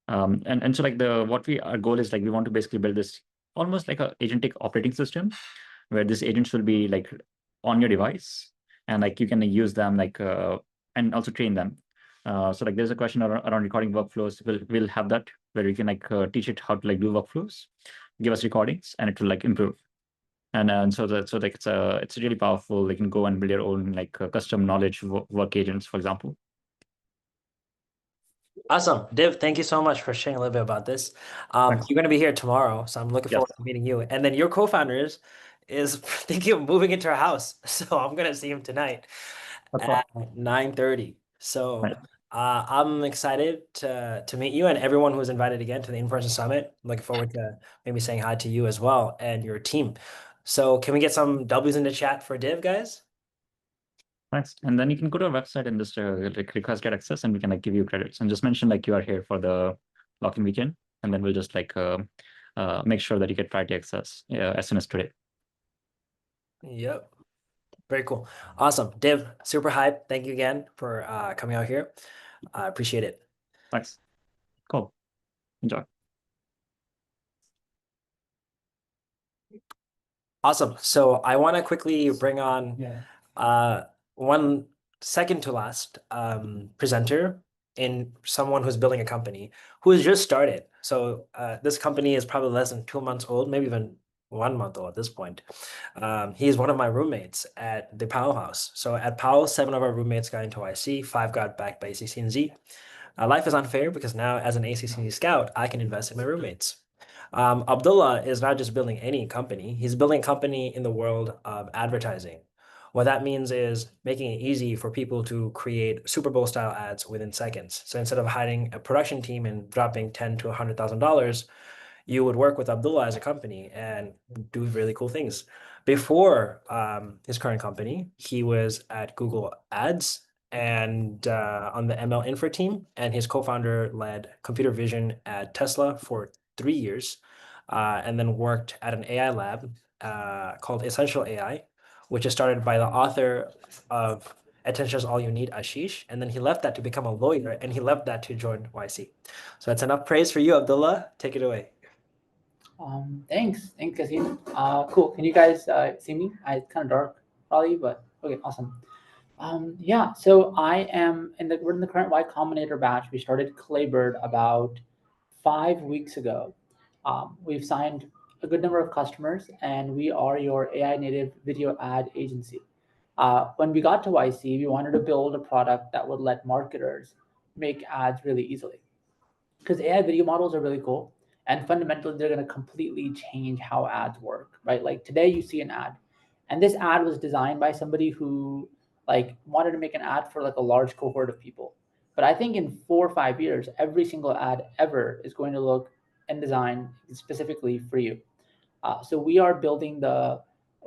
And so our goal is we want to basically build this almost like a agentic operating system where these agents will be on your device, and you can use them and also train them. So there's a question around recording workflows. We'll have that where you can teach it how to do workflows, give us recordings, and it will improve. And so it's really powerful. They can go and build your own custom knowledge work agents, for example. Awesome. Div, thank you so much for sharing a little bit about this. You're going to be here tomorrow, so I'm looking forward to meeting you. And then your co-founders is thinking of moving into our house, so I'm going to see him tonight at 9:30. So I'm excited to meet you and everyone who's invited again to the in-person summit. Looking forward to maybe saying hi to you as well and your team. So can we get some W's in the chat for Div, guys? Thanks. And then you can go to our website and just request get access, and we can give you credits. And just mention you are here for the lock-in weekend, and then we'll just make sure that you get priority access as soon as today. Yep. Very cool. Awesome. Div, super hype. Thank you again for coming out here. I appreciate it. Thanks. Cool. Enjoy. Awesome. So I want to quickly bring on one second to last presenter in someone who's building a company who has just started. So this company is probably less than 2 months old, maybe even 1 month old at this point. He is one of my roommates at the Powell house. So at Powell, 7 of our roommates got into YC, 5 got backed by ACC&Z. Life is unfair because now as an ACC&Z scout, I can invest in my roommates. Abdullah is not just building any company, he's building a company in the world of advertising. What that means is making it easy for people to create Super Bowl style ads within seconds. So instead of hiring a production team and dropping $10,000 to $100,000, you would work with Abdullah as a company and do really cool things. Before his current company, he was at Google Ads and on the ML Infra team, and his co-founder led computer vision at Tesla for 3 years, and then worked at an AI lab called Essential AI, which is started by the author of Attention is All You Need, Ashish, and then he left that to become a lawyer, and he left that to join YC. So that's enough praise for you, Abdullah. Take it away. Thanks, Kasim. Cool. Can you guys see me? It's kind of dark, probably, but okay, awesome. Yeah. So we're in the current Y Combinator batch. We started Claybird about 5 weeks ago. We've signed a good number of customers, and we are your AI native video ad agency. When we got to YC, we wanted to build a product that would let marketers make ads really easily, because AI video models are really cool, and fundamentally they're going to completely change how ads work, right? Like today you see an ad, and this ad was designed by somebody who like wanted to make an ad for like a large cohort of people. But I think in 4 or 5 years, every single ad ever is going to look and design specifically for you. So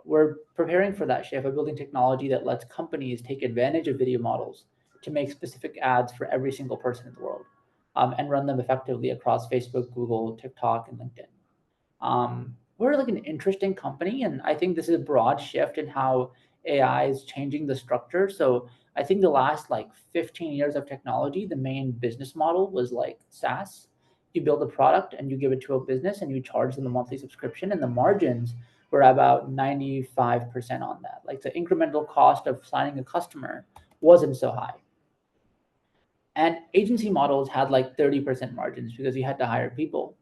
we're preparing for that shift by building technology that lets companies take advantage of video models to make specific ads for every single person in the world, and run them effectively across Facebook, Google, TikTok, and LinkedIn. We're like an interesting company, and I think this is a broad shift in how AI is changing the structure. So I think the last like 15 years of technology, the main business model was like SaaS. You build a product and you give it to a business and you charge them a monthly subscription, and the margins were about 95% on that. Like the incremental cost of signing a customer wasn't so high. And agency models had like 30% margins because you had to hire people.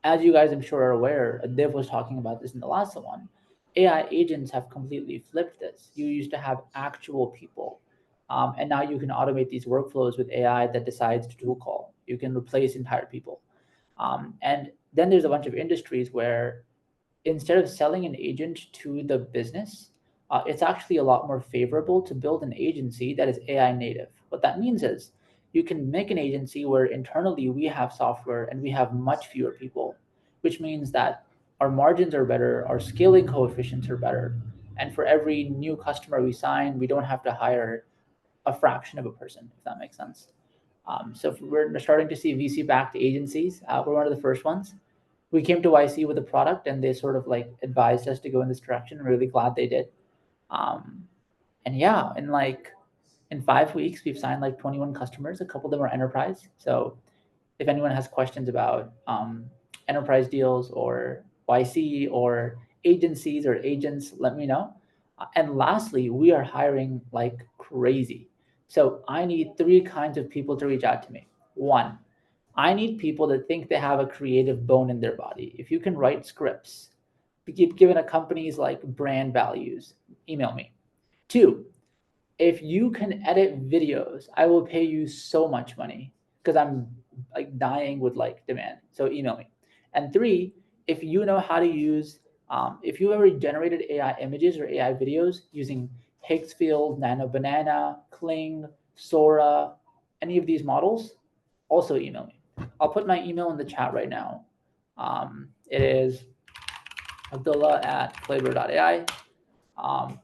As you guys I'm sure are aware, Dev was talking about this in the last one. AI agents have completely flipped this. You used to have actual people, and now you can automate these workflows with AI that decides to do call. You can replace entire people. And then there's a bunch of industries where instead of selling an agent to the business, it's actually a lot more favorable to build an agency that is AI native. What that means is you can make an agency where internally we have software and we have much fewer people, which means that our margins are better, our scaling coefficients are better. And for every new customer we sign, we don't have to hire a fraction of a person, if that makes sense. So we're starting to see VC-backed agencies. We're one of the first ones. We came to YC with a product, and they sort of like advised us to go in this direction. I'm really glad they did. And yeah, in 5 weeks, we've signed like 21 customers. A couple of them are enterprise. So if anyone has questions about enterprise deals or YC or agencies or agents, let me know. And lastly, we are hiring like crazy. So I need 3 kinds of people to reach out to me. 1, I need people that think they have a creative bone in their body. If you can write scripts, given a company's like brand values, email me. 2, if you can edit videos, I will pay you so much money because I'm like dying with like demand. So email me. And 3, if you know how to use, if you ever generated AI images or AI videos using Higgsfield, Nano Banana, Kling, Sora, any of these models, also email me. I'll put my email in the chat right now. It is Abdullah@flavor.ai.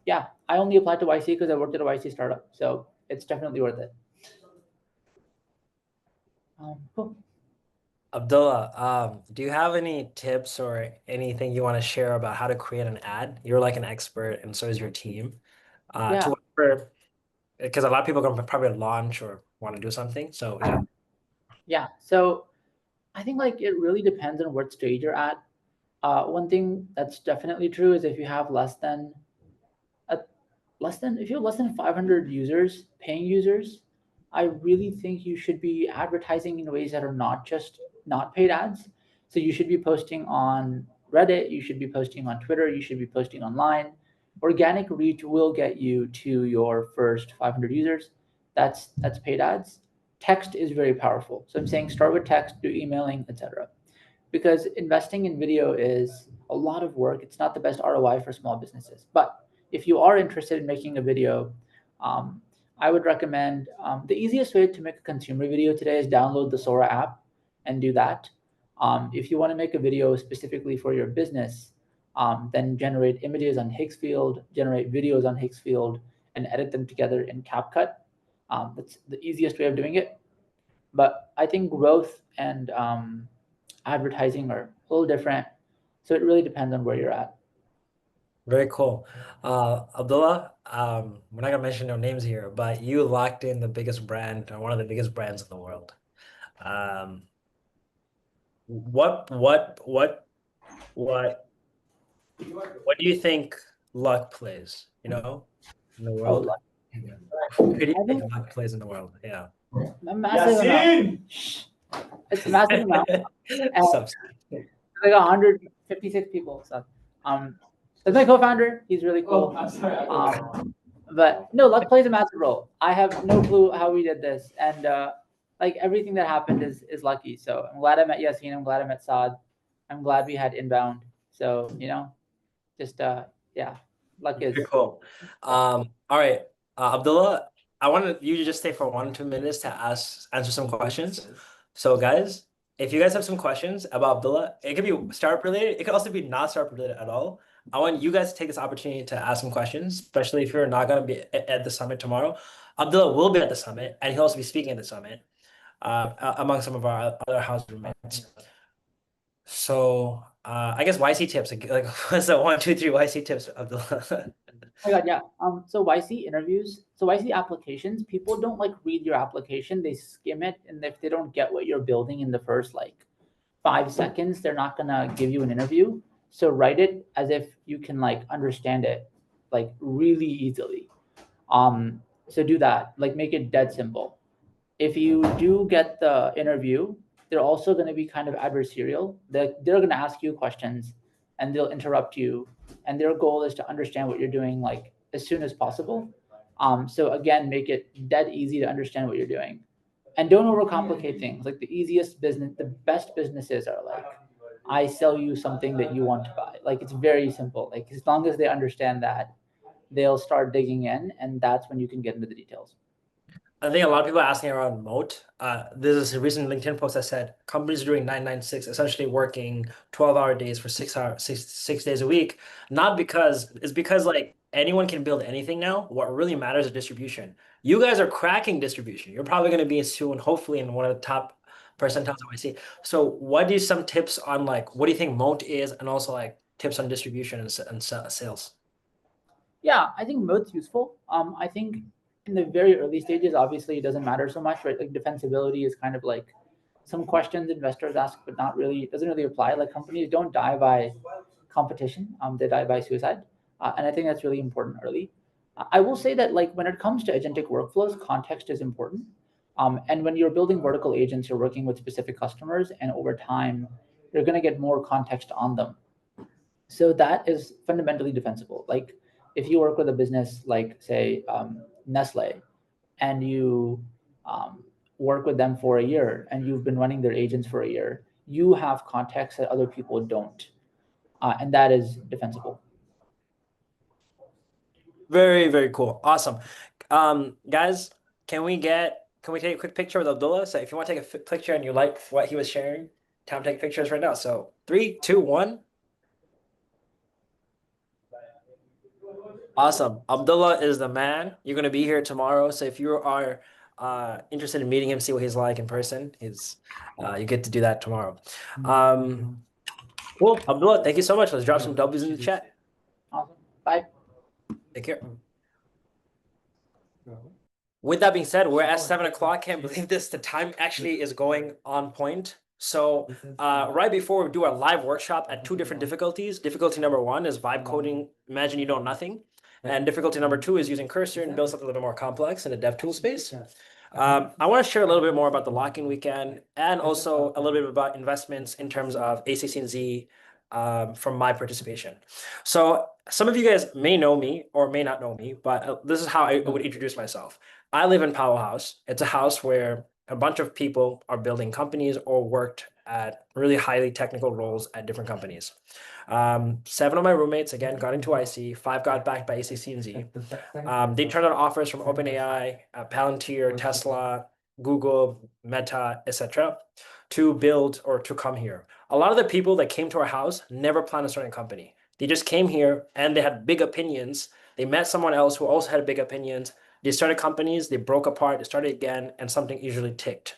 Yeah, I only applied to YC because I worked at a YC startup, so it's definitely worth it. Cool. Abdullah, do you have any tips or anything you want to share about how to create an ad? You're like an expert, and so is your team. Yeah. to whatever, because a lot of people are going to probably launch or want to do something. So yeah. Yeah. So I think like it really depends on what stage you're at. One thing that's definitely true is if you have if you have less than 500 users, paying users, I really think you should be advertising in ways that are not paid ads. So you should be posting on Reddit, you should be posting on Twitter, you should be posting online. Organic reach will get you to your first 500 users. That's paid ads. Text is very powerful. So I'm saying start with text, do emailing, etc. Because investing in video is a lot of work. It's not the best ROI for small businesses. But if you are interested in making a video, um, I would recommend the easiest way to make a consumer video today is download the Sora app and do that. If you want to make a video specifically for your business, then generate images on Higgsfield, generate videos on Higgsfield, and edit them together in CapCut. That's the easiest way of doing it. But I think growth and advertising are a little different. So it really depends on where you're at. Very cool. Abdullah, we're not gonna mention no names here, but you locked in the biggest brand or one of the biggest brands in the world. Um, what what what what what do you think luck plays, in the world? luck. Who do you I think think luck plays in the world? Yeah. a massive amount. It's a massive amount. And Subs- like 156 people. So that's my co-founder. He's really cool. But no, luck plays a massive role. I have no clue how we did this, and like everything that happened is lucky. So I'm glad I met Yasin. I'm glad I met Saad. I'm glad we had inbound. So just yeah, luck is. Very cool. All right, Abdullah, I wanted you to just stay for 1 or 2 minutes to answer some questions. So, guys, if you guys have some questions about Abdullah, it could be startup related. It could also be not startup related at all. I want you guys to take this opportunity to ask some questions, especially if you're not going to be at the summit tomorrow. Abdullah will be at the summit, and he'll also be speaking at the summit among some of our other house roommates. So, I guess YC tips, like what's the 1, 2, 3 YC tips, Abdullah? Oh my God, yeah. So YC interviews, so YC applications, people don't like read your application, they skim it, and if they don't get what you're building in the first like 5 seconds, they're not gonna give you an interview. So write it as if you can like understand it like really easily. So do that, like make it dead simple. If you do get the interview, they're also going to be kind of adversarial. They're going to ask you questions and they'll interrupt you. And their goal is to understand what you're doing like as soon as possible. So again, make it dead easy to understand what you're doing. And don't overcomplicate things. Like the best businesses are like, I sell you something that you want to buy. Like it's very simple. Like as long as they understand that, they'll start digging in, and that's when you can get into the details. I think a lot of people are asking around moat. There's a recent LinkedIn post that said companies are doing 996, essentially working 12-hour days for 6 hours, 6 days a week. Not because it's because like anyone can build anything now. What really matters is distribution. You guys are cracking distribution. You're probably going to be soon, hopefully, in one of the top percentiles that I see. So, what do some tips on like what do you think moat is, and also like tips on distribution and sales? Yeah, I think moat's useful. I think in the very early stages, obviously it doesn't matter so much, right? Like defensibility is kind of like some questions investors ask, but not really, it doesn't really apply. Like companies don't die by competition, they die by suicide. And I think that's really important early. I will say that like when it comes to agentic workflows, context is important. And when you're building vertical agents, you're working with specific customers, and over time, you're going to get more context on them. So that is fundamentally defensible. Like if you work with a business like say Nestle, and you work with them for a year and you've been running their agents for a year, you have context that other people don't. And that is defensible. Very, very cool. Awesome. Guys, can we take a quick picture with Abdullah? So if you want to take a picture and you like what he was sharing, time to take pictures right now. So 3, 2, 1. Awesome. Abdullah is the man. You're going to be here tomorrow. So if you are interested in meeting him, see what he's like in person, you get to do that tomorrow. Cool. Abdullah, thank you so much. Let's drop some W's in the chat. Awesome. Bye. Take care. With that being said, we're at 7 o'clock. Can't believe this. The time actually is going on point. So right before we do our live workshop at 2 different difficulties. Difficulty number 1 is vibe coding. Imagine you know nothing. And difficulty number 2 is using cursor and build something a little bit more complex in the dev tool space. I want to share a little bit more about the lock-in weekend and also a little bit about investments in terms of ACC and Z from my participation. So some of you guys may know me or may not know me, but this is how I would introduce myself. I live in Powell House. It's a house where a bunch of people are building companies or worked at really highly technical roles at different companies. 7 of my roommates, again, got into IC, 5 got backed by ACC and Z. They turned out offers from OpenAI, Palantir, Tesla, Google, Meta, etc., to build or to come here. A lot of the people that came to our house never planned on starting a company. They just came here and they had big opinions. They met someone else who also had big opinions. They started companies, they broke apart, they started again, and something usually ticked.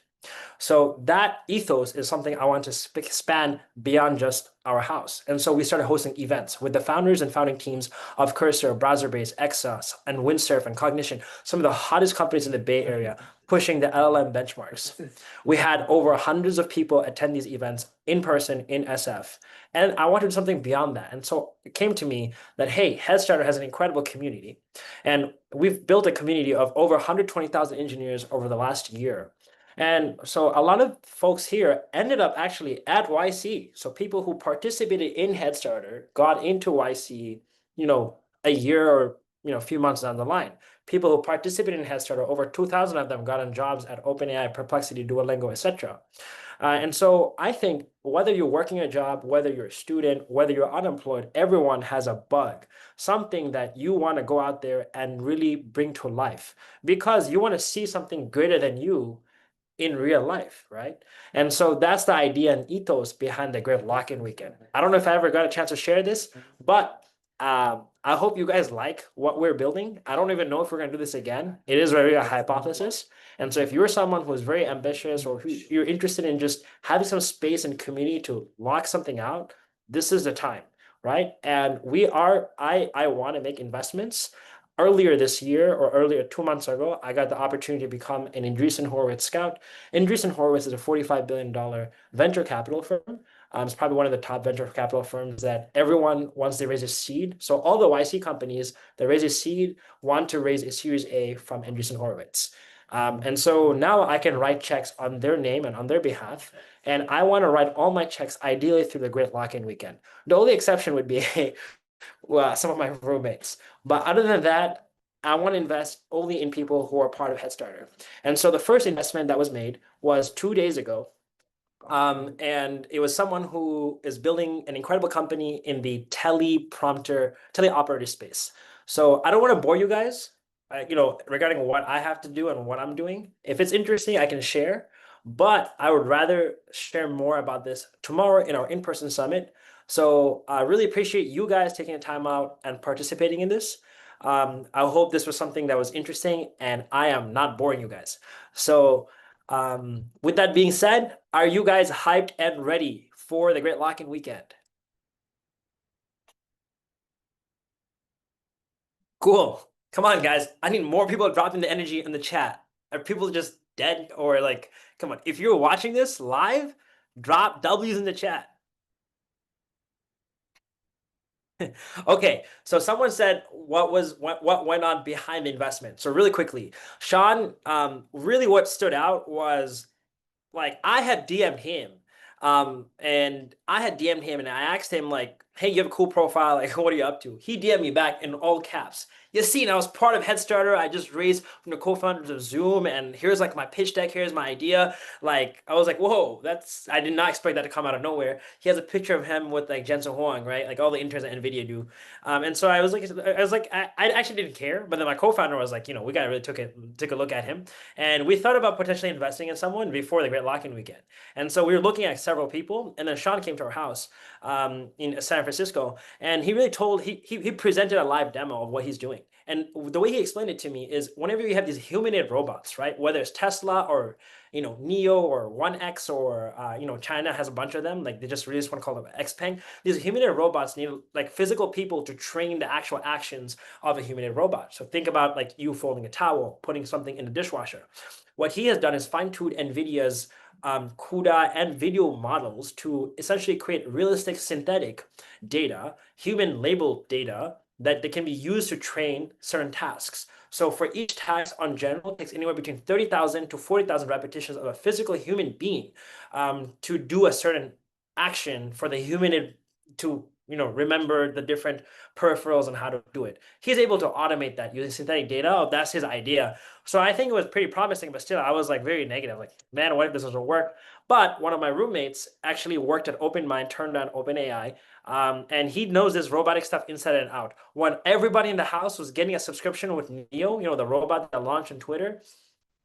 So that ethos is something I want to expand beyond just our house. And so we started hosting events with the founders and founding teams of Cursor, BrowserBase, Exos, and Windsurf and Cognition, some of the hottest companies in the Bay Area, pushing the LLM benchmarks. We had over hundreds of people attend these events in person in SF. And I wanted something beyond that. And so it came to me that, hey, Headstarter has an incredible community. And we've built a community of over 120,000 engineers over the last year. And so a lot of folks here ended up actually at YC. So people who participated in Headstarter got into YC, a year or, a few months down the line. People who participated in Headstarter, over 2,000 of them got on jobs at OpenAI, Perplexity, Duolingo, etc. And so I think whether you're working a job, whether you're a student, whether you're unemployed, everyone has a bug, something that you want to go out there and really bring to life because you want to see something greater than you in real life, right? And so that's the idea and ethos behind the Great Lock-in Weekend. I don't know if I ever got a chance to share this, but I hope you guys like what we're building. I don't even know if we're going to do this again. It is really a hypothesis. And so if you're someone who's very ambitious or who you're interested in just having some space and community to lock something out, this is the time, right? And I want to make investments. Earlier this year or earlier 2 months ago, I got the opportunity to become an Andreessen Horowitz scout. Andreessen Horowitz is a $45 billion venture capital firm. It's probably one of the top venture capital firms that everyone, once they raise a seed. So all the YC companies that raise a seed want to raise a Series A from Andreessen Horowitz. And so now I can write checks on their name and on their behalf. And I want to write all my checks ideally through the Great Lock-in Weekend. The only exception would be some of my roommates. But other than that, I want to invest only in people who are part of Headstarter. And so the first investment that was made was 2 days ago. And it was someone who is building an incredible company in the teleoperator space. So I don't want to bore you guys, regarding what I have to do and what I'm doing. If it's interesting, I can share. But I would rather share more about this tomorrow in our in-person summit. So I really appreciate you guys taking the time out and participating in this. I hope this was something that was interesting and I am not boring you guys. So with that being said, are you guys hyped and ready for the Great Lock-in Weekend? Cool. Come on, guys. I need more people dropping the energy in the chat. Are people just dead or come on. If you're watching this live, drop W's in the chat. Okay, so someone said what went on behind the investment. So really quickly, Sean, really what stood out was I had DM'd him. And I asked him hey, you have a cool profile, what are you up to? He DM'd me back in all caps. Yassine, I was part of Headstarter. I just raised from the co-founders of Zoom, and here's my pitch deck. Here's my idea. I was whoa, I did not expect that to come out of nowhere. He has a picture of him with Jensen Huang, right? All the interns at NVIDIA do. And so I actually didn't care, but then my co-founder was we gotta really take a look at him, and we thought about potentially investing in someone before the Great Lock-in Weekend. And so we were looking at several people, and then Sean came to our house in San Francisco, and he really he presented a live demo of what he's doing. And the way he explained it to me is whenever you have these humanoid robots, right? Whether it's Tesla or Neo or 1X or China has a bunch of them. Like they just released one called Xpeng. These humanoid robots need like physical people to train the actual actions of a humanoid robot. So think about like you folding a towel, putting something in the dishwasher. What he has done is fine-tuned NVIDIA's CUDA and video models to essentially create realistic synthetic data, human labeled data that can be used to train certain tasks. So for each task on general, it takes anywhere between 30,000 to 40,000 repetitions of a physical human being to do a certain action for the human to remember the different peripherals and how to do it. He's able to automate that using synthetic data. Oh, that's his idea. So I think it was pretty promising, but still I was like very negative. Like, man, what if this doesn't work? But one of my roommates actually worked at OpenMind, turned on OpenAI, and he knows this robotic stuff inside and out. When everybody in the house was getting a subscription with Neo, the robot that launched on Twitter,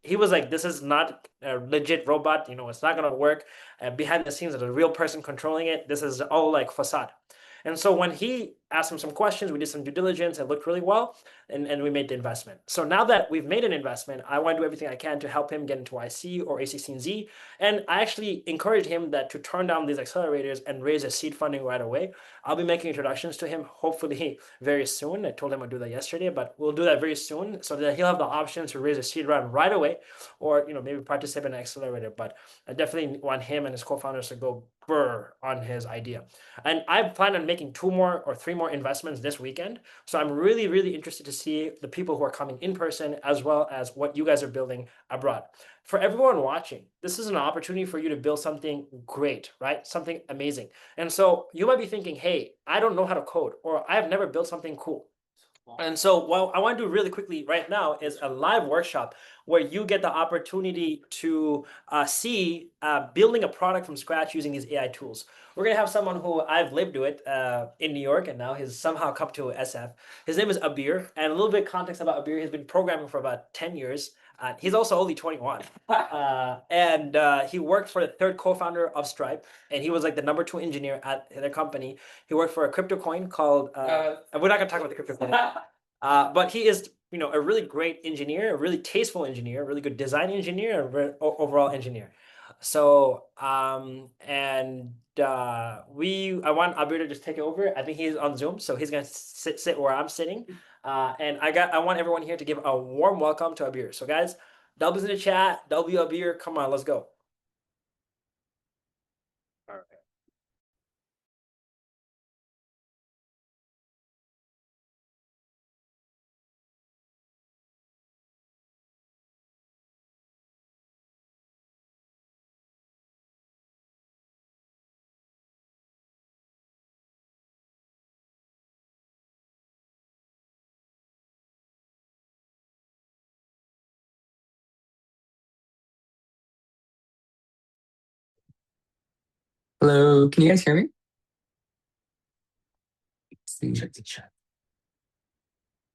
he was like, this is not a legit robot. It's not going to work. Behind the scenes, there's a real person controlling it. This is all like facade. And so when he asked him some questions, we did some due diligence. It looked really well, and we made the investment. So now that we've made an investment, I want to do everything I can to help him get into YC or A16Z. And I actually encourage him to turn down these accelerators and raise a seed funding right away. I'll be making introductions to him hopefully very soon. I told him I'd do that yesterday, but we'll do that very soon so that he'll have the option to raise a seed round right away, or maybe participate in an accelerator. But I definitely want him and his co-founders to go burr on his idea. And I plan on making 2 more or 3 more investments this weekend. So I'm really, really interested to see the people who are coming in person as well as what you guys are building abroad. For everyone watching, this is an opportunity for you to build something great, right? Something amazing. And so you might be thinking, hey, I don't know how to code, or I have never built something cool. And so what I want to do really quickly right now is a live workshop where you get the opportunity to see building a product from scratch using these AI tools. We're going to have someone who I've lived with in New York, and now he's somehow come to SF. His name is Abir, and a little bit of context about Abir. He's been programming for about 10 years. He's also only 21. And he worked for the 3rd co-founder of Stripe, and he was like the #2 engineer at their company. He worked for a crypto coin called, we're not going to talk about the crypto coin, but he is a really great engineer, a really tasteful engineer, a really good design engineer, and overall engineer. So I want Abir to just take it over. I think he's on Zoom, so he's gonna sit where I'm sitting. And I want everyone here to give a warm welcome to Abir. So guys, W's in the chat, W Abir, come on, let's go. All right. Hello, can you guys hear me? Check the chat.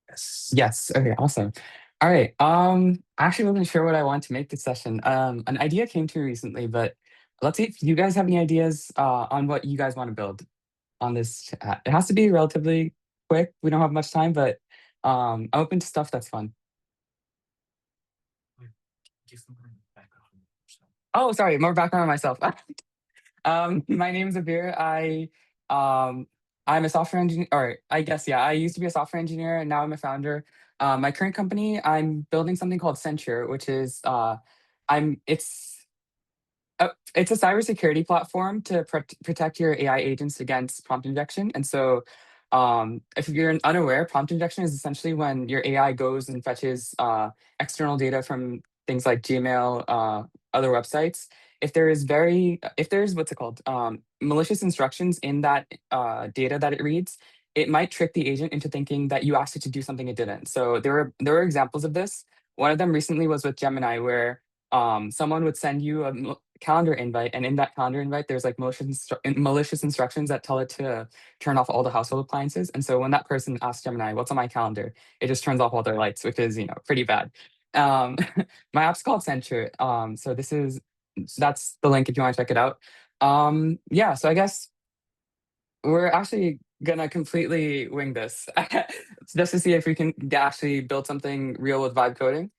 Yes. Yes. Okay, awesome. All right. I actually wasn't sure what I want to make this session. An idea came to me recently, but let's see if you guys have any ideas on what you guys want to build on this chat. It has to be relatively quick. We don't have much time, but I'm open to stuff that's fun. Oh, sorry, more background on myself. My name is Abir. I'm a software engineer, or I guess, yeah, I used to be a software engineer and now I'm a founder. My current company, I'm building something called Censure, which is it's a cybersecurity platform to protect your AI agents against prompt injection. And so if you're unaware, prompt injection is essentially when your AI goes and fetches external data from things like Gmail, other websites. If there's what's it called, malicious instructions in that data that it reads, it might trick the agent into thinking that you asked it to do something it didn't. So there were examples of this. One of them recently was with Gemini, where someone would send you a calendar invite, and in that calendar invite, there's like malicious instructions that tell it to turn off all the household appliances. And so when that person asks Gemini, "What's on my calendar?" it just turns off all their lights, which is pretty bad. My app's called Censure. So that's the link if you want to check it out. Yeah, so I guess we're actually gonna completely wing this just to see if we can actually build something real with vibe coding.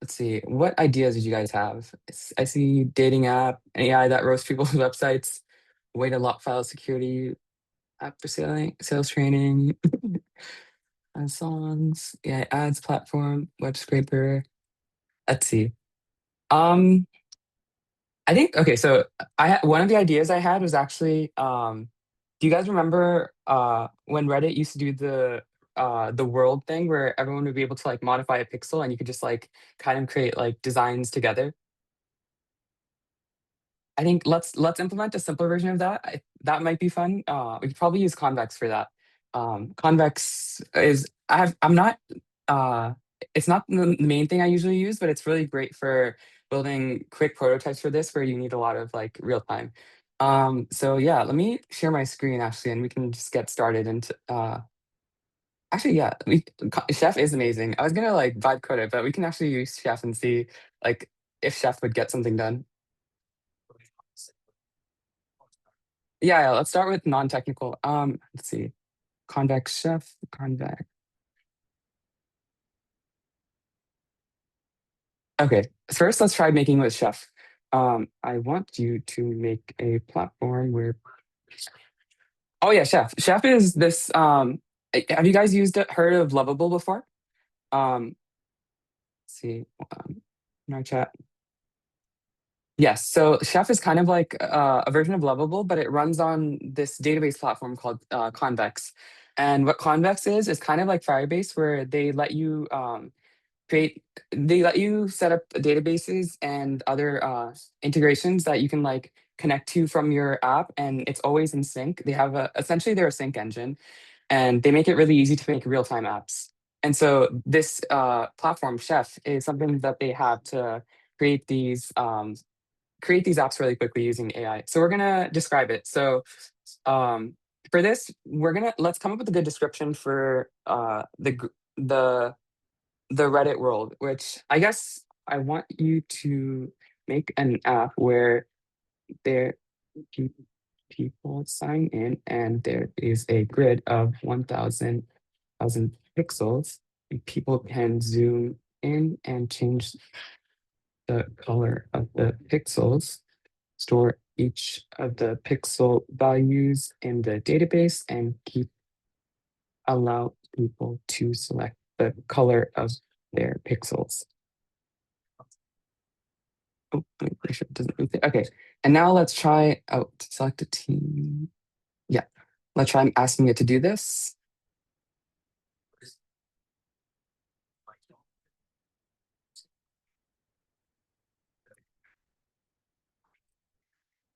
Let's see, what ideas did you guys have? I see dating app, AI that roasts people's websites, way to lock file security, app for sales training, songs, yeah, ads platform, web scraper. Let's see. Um, I think okay. So one of the ideas I had was actually do you guys remember when Reddit used to do the world thing where everyone would be able to like modify a pixel and you could just like kind of create like designs together? I think let's implement a simpler version of that. That might be fun. We could probably use Convex for that. Convex is I'm not uh, it's not the main thing I usually use, but it's really great for building quick prototypes for this, where you need a lot of like real time. So yeah, let me share my screen actually, and we can just get started. And actually, yeah, Chef is amazing. I was gonna like vibe code it, but we can actually use Chef and see like if Chef would get something done. Yeah, let's start with non-technical. Let's see. Convex chef, convex. Okay, first let's try making with chef. I want you to make a platform where. Oh yeah, chef. Chef is this. Have you guys heard of Lovable before? Let's see. In our chat. Yes, so Chef is kind of like a version of Lovable, but it runs on this database platform called Convex. And what Convex is kind of like Firebase, where create they let you set up databases and other integrations that you can like connect to from your app, and it's always in sync. They have essentially they're a sync engine, and they make it really easy to make real-time apps. And so this platform Chef is something that they have to create these apps really quickly using AI. So we're gonna describe it. So for this, let's come up with a good description for the Reddit world, which I guess I want you to make an app where there pe- people sign in and there is a grid of 1,000 pixels. And people can zoom in and change the color of the pixels, store each of the pixel values in the database, and allow people to select the color of their pixels. Oh, I'm pretty sure it doesn't move there. Okay, and now let's try out select a team. Yeah, let's try asking it to do this.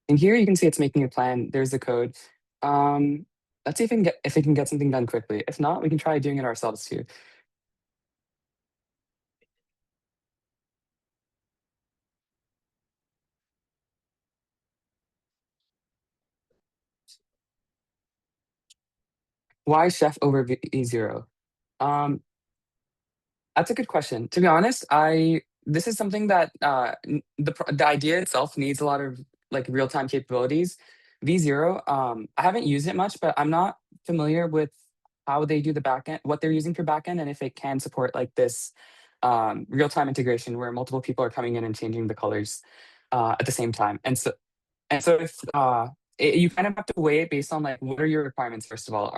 And here you can see it's making a plan. There's the code. Let's see if it can get something done quickly. If not, we can try doing it ourselves too. Why Chef over V0? That's a good question. To be honest, this is something that the idea itself needs a lot of like real time capabilities. V0, I haven't used it much, but I'm not familiar with how they do the backend, what they're using for backend, and if it can support like this real time integration where multiple people are coming in and changing the colors at the same time. And so if you kind of have to weigh it based on like what are your requirements first of all.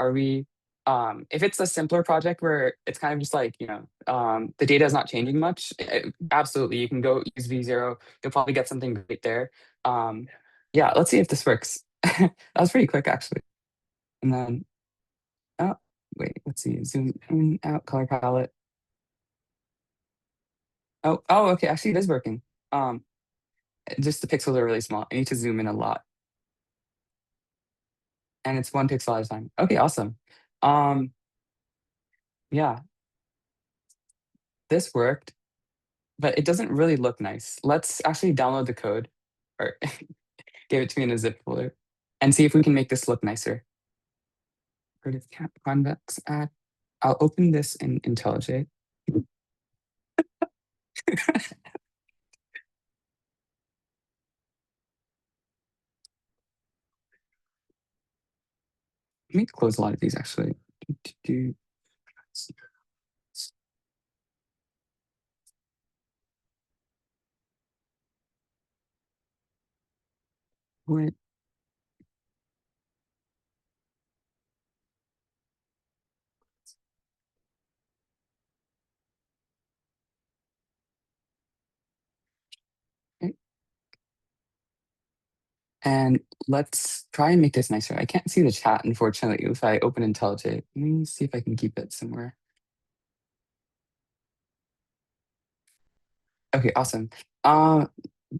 If it's a simpler project where it's kind of just like, the data is not changing much, absolutely you can go use V0. You'll probably get something great there. Yeah, let's see if this works. That was pretty quick actually. And then oh wait, let's see, zoom in, out, color palette. Oh okay, actually it is working. Just the pixels are really small. I need to zoom in a lot. And it's 1 pixel at a time. Okay, awesome. Yeah, this worked, but it doesn't really look nice. Let's actually download the code or give it to me in a zip folder and see if we can make this look nicer. Creative Convex app. I'll open this in IntelliJ. Let me close a lot of these actually. Wait. Okay. And let's try and make this nicer. I can't see the chat, unfortunately, if I open IntelliJ. Let me see if I can keep it somewhere. Okay, awesome.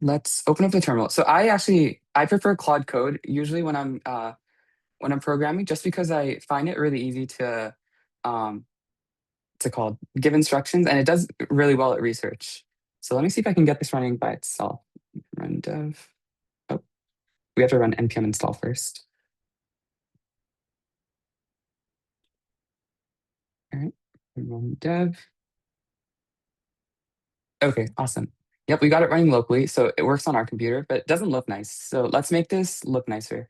Let's open up the terminal. So I prefer Claude Code usually when I'm programming, just because I find it really easy to what's it called? Give instructions, and it does really well at research. So let me see if I can get this running by itself. Run dev. Oh, we have to run npm install first. All right, run dev. Okay, awesome. Yep, we got it running locally, so it works on our computer, but it doesn't look nice. So let's make this look nicer.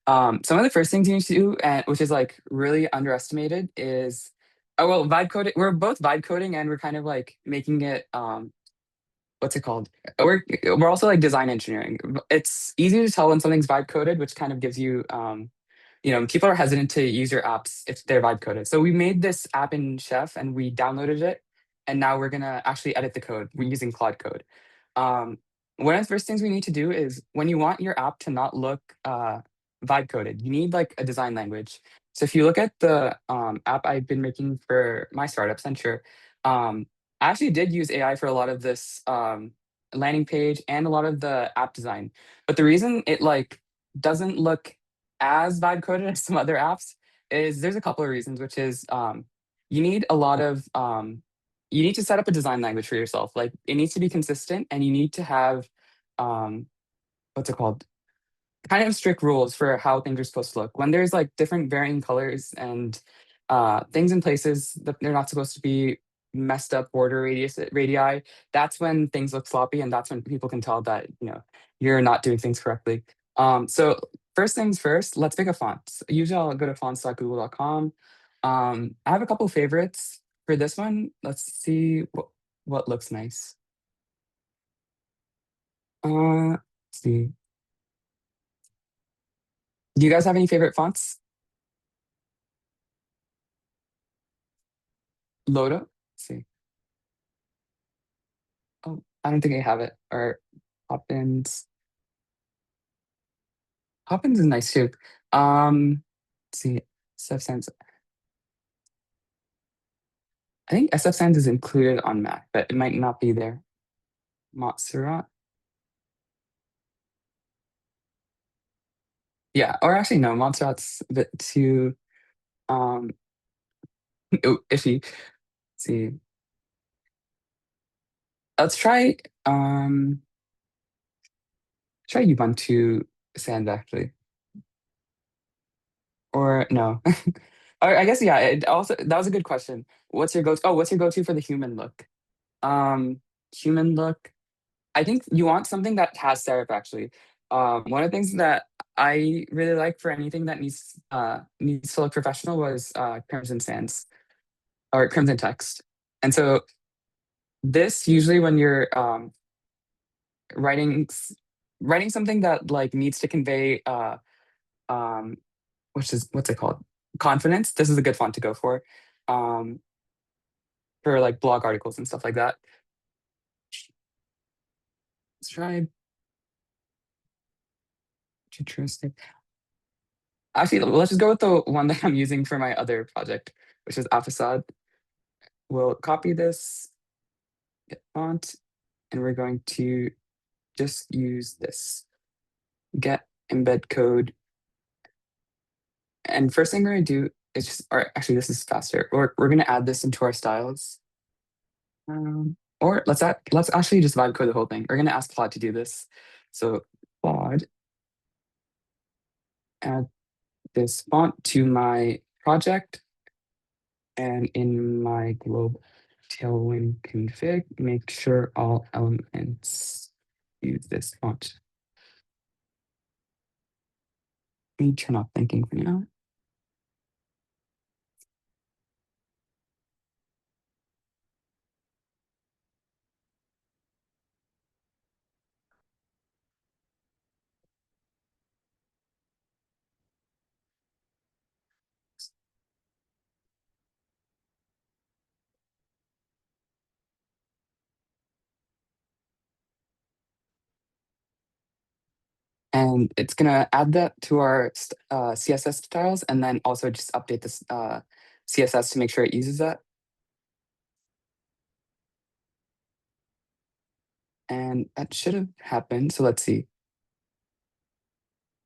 Some of the first things you need to do, and which is like really underestimated, is vibe coding. We're both vibe coding, and we're kind of like making it what's it called? We're also like design engineering. It's easy to tell when something's vibe coded, which kind of gives you people are hesitant to use your apps if they're vibe coded. So we made this app in Chef and we downloaded it, and now we're gonna actually edit the code. We're using Claude Code. One of the first things we need to do is when you want your app to not look vibe coded, you need like a design language. So if you look at the app I've been making for my startup, Censure, I actually did use AI for a lot of this landing page and a lot of the app design. But the reason it like doesn't look as vibe coded as some other apps is there's a couple of reasons, which is you need a lot of you need to set up a design language for yourself. Like it needs to be consistent, and you need to have um, what's it called? Kind of strict rules for how things are supposed to look. When there's like different varying colors and things in places that they're not supposed to be, messed up border radii, that's when things look sloppy, and that's when people can tell that you're not doing things correctly. So first things first, let's pick a font. Usually I'll go to fonts.google.com. I have a couple favorites for this one. Let's see what looks nice. Let's see. Do you guys have any favorite fonts? Lodo? Let's see. Oh, I don't think I have it. Or Poppins. Poppins is nice too. Let's see. SF Sans. I think SF Sans is included on Mac, but it might not be there. Montserrat. Yeah, or actually no, Montserrat's a bit too iffy. Let's see. Let's try Ubuntu Sans actually. Or no. Or I guess yeah, it also that was a good question. What's your go-to for the human look? Human look. I think you want something that has serif actually. One of the things that I really like for anything that needs to look professional was Crimson Sans or Crimson Text. And so this usually when you're writing something that like needs to convey what's it called? Confidence. This is a good font to go um, for like blog articles and stuff like that. Let's try futuristic. Actually, let's just go with the one that I'm using for my other project, which is Afasad. We'll copy this font, and we're going to just use this get embed code. And first thing we're going to do is just, or actually, this is faster. We're going to add this into our styles. Or let's actually just vibe code the whole thing. We're going to ask Claude to do this. So Claude, add this font to my project, and in my global tailwind config, make sure all elements use this font. Let me turn off thinking for now. And it's gonna add that to our CSS styles, and then also just update this CSS to make sure it uses that. And that should have happened. So let's see.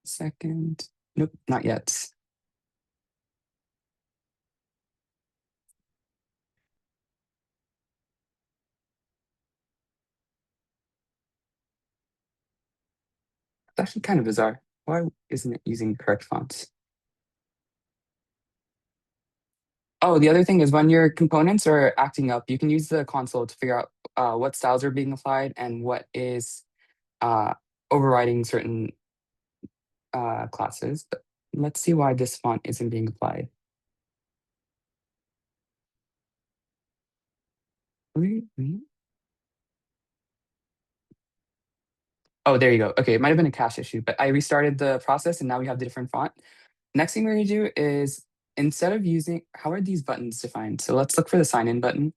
Second. Nope, not yet. It's actually kind of bizarre. Why isn't it using correct fonts? Oh, the other thing is when your components are acting up, you can use the console to figure out what styles are being applied and what is overriding certain classes. But let's see why this font isn't being applied. Oh, there you go. Okay, it might have been a cache issue, but I restarted the process and now we have the different font. Next thing we're gonna do is instead of using, how are these buttons defined? So let's look for the sign in button.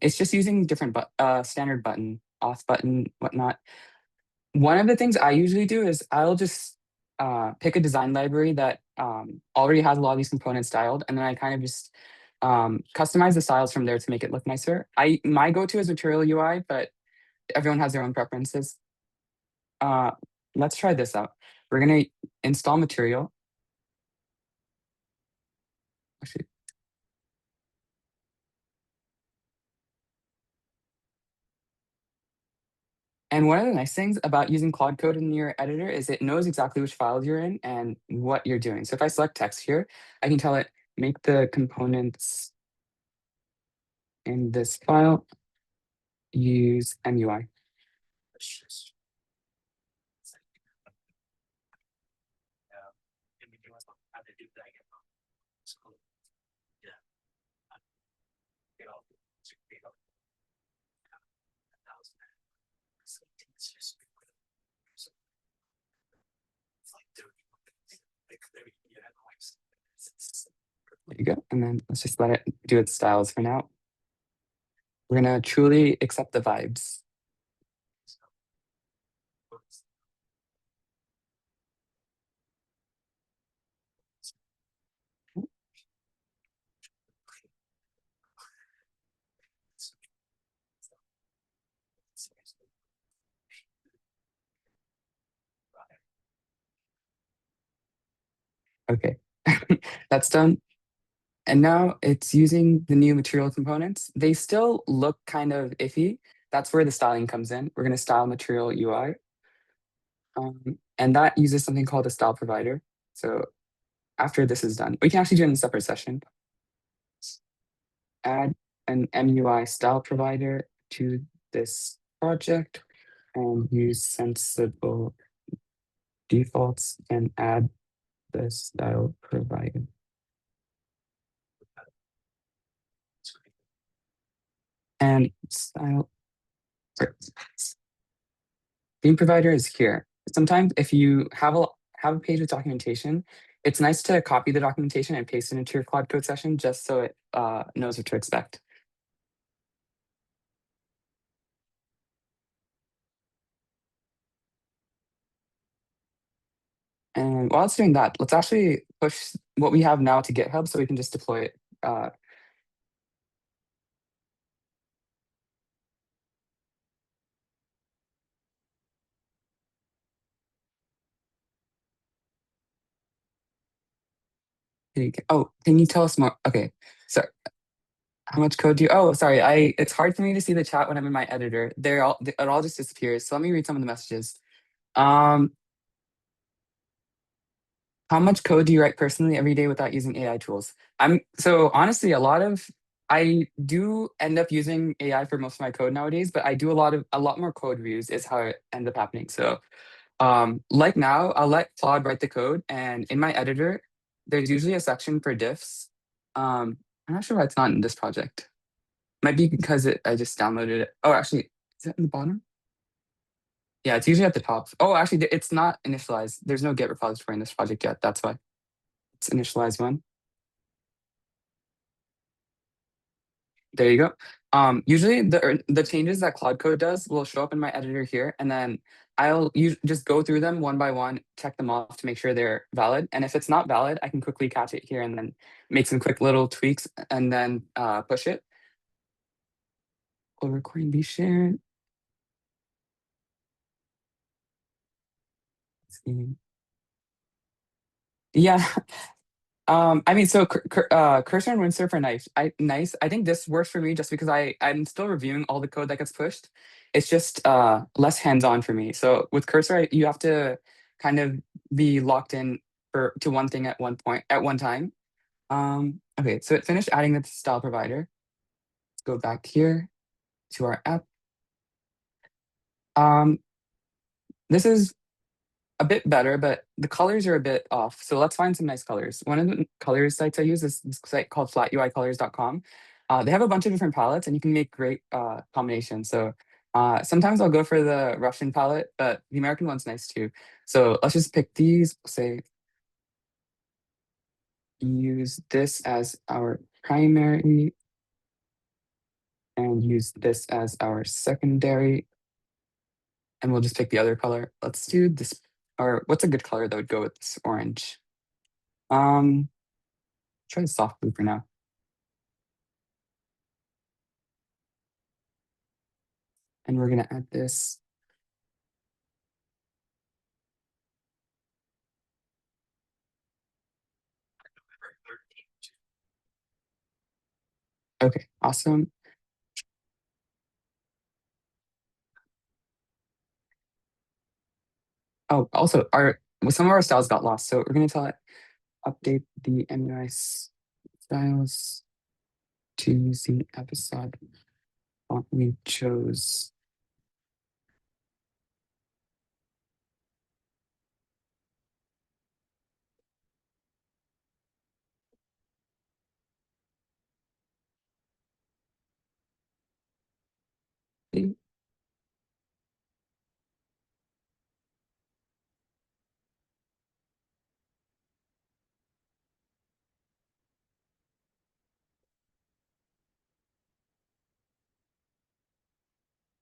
It's just using different standard button, auth button, whatnot. One of the things I usually do is I'll just pick a design library that already has a lot of these components styled, and then I kind of just customize the styles from there to make it look nicer. My go-to is Material UI, but everyone has their own preferences. Let's try this out. We're gonna install Material. Actually, and one of the nice things about using Claude Code in your editor is it knows exactly which files you're in and what you're doing. So if I select text here, I can tell it, make the components in this file, use MUI. There you go. And then let's just let it do its styles for now. We're gonna truly accept the vibes. Okay, that's done. And now it's using the new material components. They still look kind of iffy. That's where the styling comes in. We're gonna style material UI. And that uses something called a style provider. So after this is done, we can actually do it in a separate session. Add an MUI style provider to this project and use sensible defaults and add the style provider. And style theme provider is here. Sometimes if you have a page with documentation, it's nice to copy the documentation and paste it into your Claude Code session just so it knows what to expect. And while it's doing that, let's actually push what we have now to GitHub so we can just deploy it. Oh, can you tell us more? Okay, so how much code do you? Oh, sorry. It's hard for me to see the chat when I'm in my editor. It all just disappears. So let me read some of the messages. How much code do you write personally every day without using AI tools? So honestly, I do end up using AI for most of my code nowadays, but I do a lot more code reviews is how it ends up happening. So like now, I'll let Claude write the code, and in my editor, there's usually a section for diffs. I'm not sure why it's not in this project. Might be because I just downloaded it. Oh, actually, is it in the bottom? Yeah, it's usually at the top. Oh, actually, it's not initialized. There's no Git repository in this project yet. That's why it's initialized one. There you go. Usually the changes that Cloud Code does will show up in my editor here, and then I'll just go through them one by one, check them off to make sure they're valid. And if it's not valid, I can quickly catch it here and then make some quick little tweaks and then push it. Will recording be shared? Let's see. Yeah. I mean, so cursor and windsurf are nice. I think this works for me just because I'm still reviewing all the code that gets pushed. It's just less hands-on for me. So with cursor, you have to kind of be locked in to one thing at one time. Okay, so it finished adding the style provider. Let's go back here to our app. This is a bit better, but the colors are a bit off. So let's find some nice colors. One of the colors sites I use is this site called flatuicolors.com. They have a bunch of different palettes and you can make great combinations. So sometimes I'll go for the Russian palette, but the American one's nice too. So let's just pick these, say, use this as our primary and use this as our secondary. And we'll just pick the other color. Let's do this, or what's a good color that would go with this orange? Try the soft blue for now. And we're gonna add this. Okay, awesome. Oh, also, some of our styles got lost, so we're gonna tell it update the MUI styles to the episode font we chose.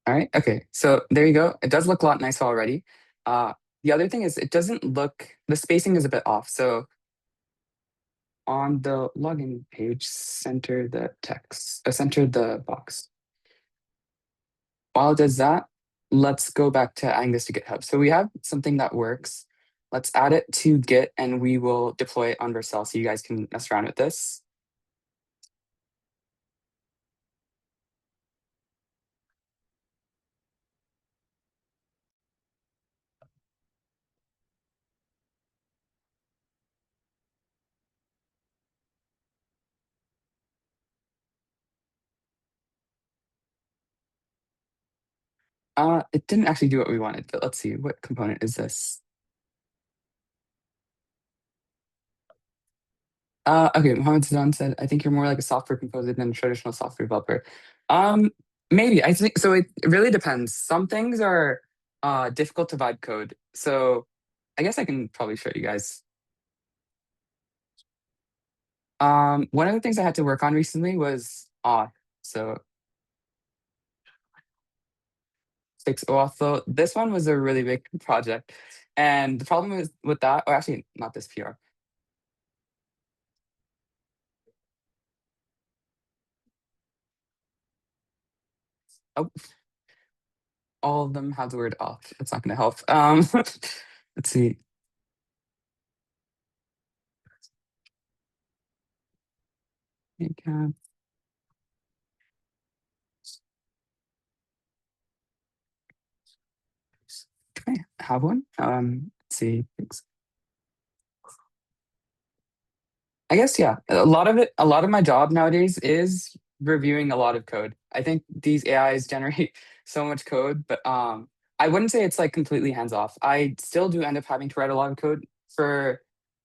All right, okay, so there you go. It does look a lot nicer already. The other thing is the spacing is a bit off. So on the login page, center the text, center the box. While it does that, let's go back to adding this to GitHub. So we have something that works. Let's add it to Git and we will deploy it on Vercel so you guys can mess around with this. It didn't actually do what we wanted, but let's see, what component is this? Okay, Mohammed Zidane said, I think you're more like a software composer than a traditional software developer. Maybe, I think, so it really depends. Some things are difficult to vibe code. So I guess I can probably show you guys. One of the things I had to work on recently was auth. So fix auth. So this one was a really big project. And the problem is with that, or actually not this PR. Oh, all of them have the word auth. It's not gonna help. Let's see. Okay. Okay, have one. Let's see. I guess, yeah. A lot of my job nowadays is reviewing a lot of code. I think these AIs generate so much code, but I wouldn't say it's like completely hands off. I still do end up having to write a lot of code for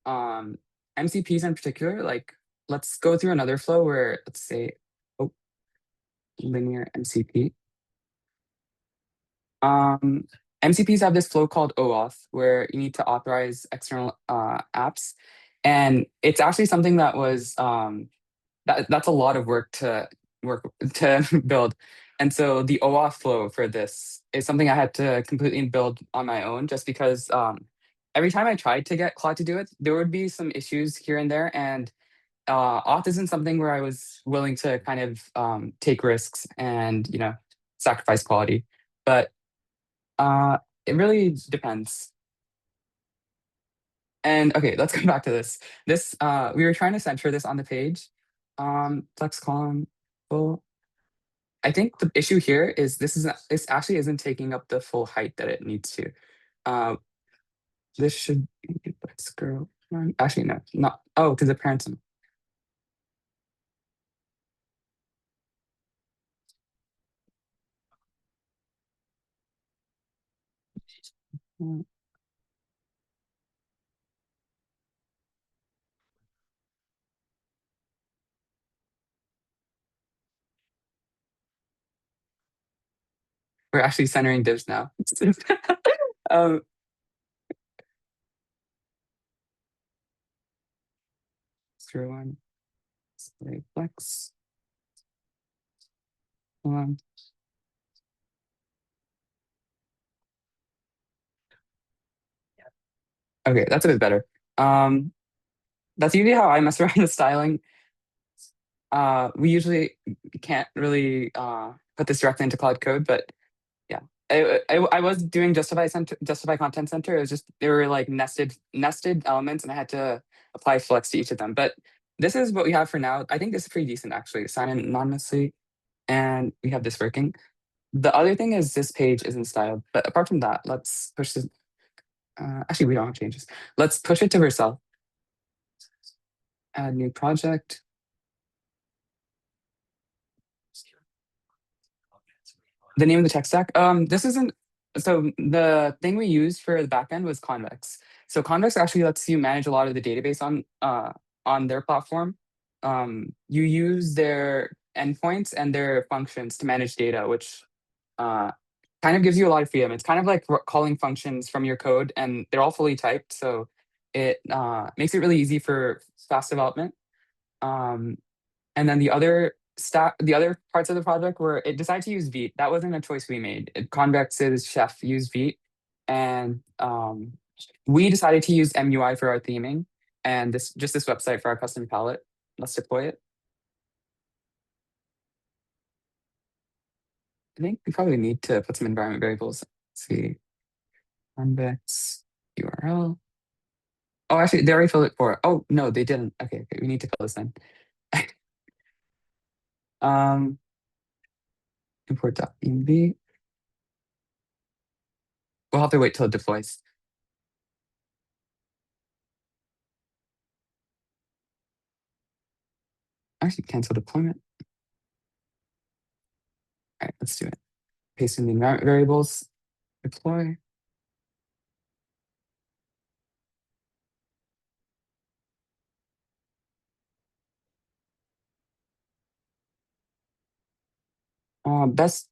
MCPs in particular. Like, let's go through another flow where, let's say, oh, linear MCP. MCPs have this flow called OAuth, where you need to authorize external apps. And it's actually something that was, that's a lot of work to build. And so the OAuth flow for this is something I had to completely build on my own, just because every time I tried to get Claude to do it, there would be some issues here and there. And auth isn't something where I was willing to kind of take risks and, sacrifice quality. But it really depends. And okay, let's come back to this. This we were trying to center this on the page. Flex column full. I think the issue here is this actually isn't taking up the full height that it needs to. This should be let's scroll. Actually, no, not. Oh, because the parents. We're actually centering divs now. um, Scroll one. Display flex. Hold on. Okay, that's a bit better. That's usually how I mess around with styling. We usually can't really put this directly into Cloud Code, but yeah, I was doing Justify Content Center. It was just they were like nested elements, and I had to apply flex to each of them. But this is what we have for now. I think this is pretty decent actually. Sign in anonymously, and we have this working. The other thing is this page isn't styled, but apart from that, let's push this. Actually, we don't have changes. Let's push it to Vercel. Add new project. The name of the tech stack. This isn't. So the thing we used for the backend was Convex. So Convex actually lets you manage a lot of the database on their platform. You use their endpoints and their functions to manage data, which kind of gives you a lot of freedom. It's kind of like calling functions from your code, and they're all fully typed, so it makes it really easy for fast development. And then the other parts of the project were it decided to use Vite. That wasn't a choice we made. Convex's chef used Vite, and we decided to use MUI for our theming, and this website for our custom palette. Let's deploy it. I think we probably need to put some environment variables. Let's see, Convex URL. Oh, actually, they already filled it for. Oh no, they didn't. Okay, we need to fill this in. Import.env. We'll have to wait till it deploys. Actually, cancel deployment. All right, let's do it. Paste in the environment variables, deploy. Best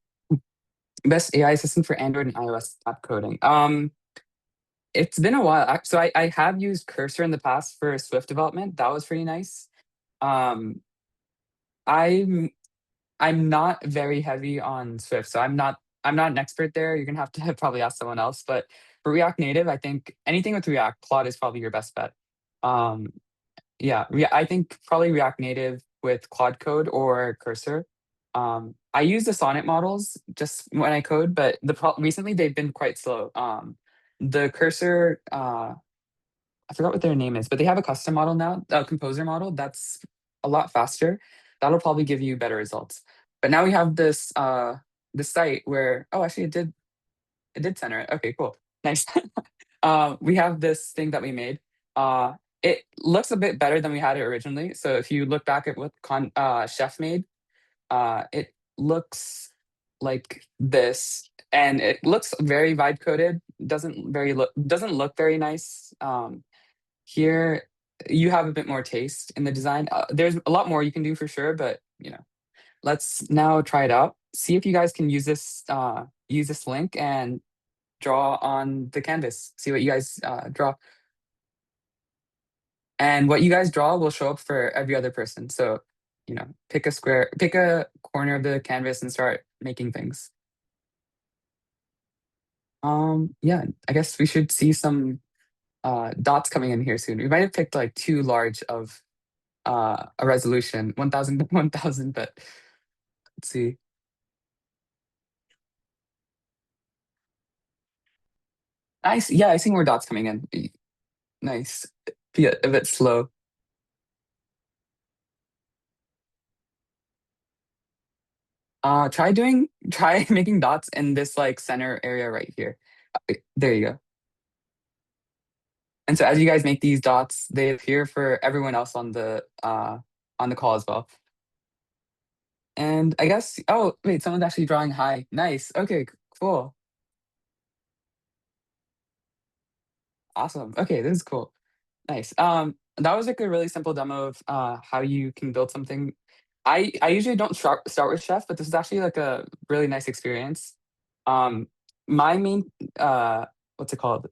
AI assistant for Android and iOS app coding. It's been a while. So I have used Cursor in the past for Swift development. That was pretty nice. I'm not very heavy on Swift, so I'm not an expert there. You're gonna have to probably ask someone else. But for React Native, I think anything with React, Claude is probably your best bet. Yeah, I think probably React Native with Claude Code or Cursor. I use the Sonnet models just when I code, but recently they've been quite slow. The Cursor, I forgot what their name is, but they have a custom model now, a composer model that's a lot faster. That'll probably give you better results. But now we have this site where actually it did center it. Okay, cool, nice. We have this thing that we made. It looks a bit better than we had it originally. So if you look back at what Chef made, it looks like this, and it looks very vibe coded. Doesn't look very nice. Here you have a bit more taste in the design. There's a lot more you can do for sure, but let's now try it out. See if you guys can use this link and draw on the canvas. See what you guys draw. And what you guys draw will show up for every other person. So pick a corner of the canvas and start making things. Yeah, I guess we should see some dots coming in here soon. We might have picked like too large of a resolution, 1000 by 1000, but let's see. Nice. Yeah, I see more dots coming in. Nice. Be a bit slow. Try making dots in this like center area right here. There you go. And so as you guys make these dots, they appear for everyone else on the call as well. And I guess, oh wait, someone's actually drawing high. Nice. Okay, cool. Awesome. Okay, this is cool. Nice. That was like a really simple demo of how you can build something. I usually don't start with Chef, but this is actually like a really nice experience. My main what's it called?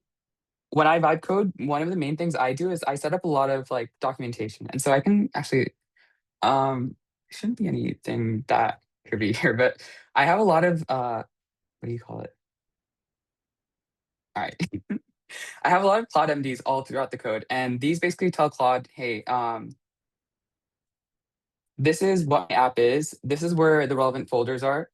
When I vibe code, one of the main things I do is I set up a lot of like documentation, and so I can actually shouldn't be anything that could be here, but I have a lot of what do you call it? All right. I have a lot of Claude MDs all throughout the code, and these basically tell Claude, hey, this is what my app is. This is where the relevant folders are.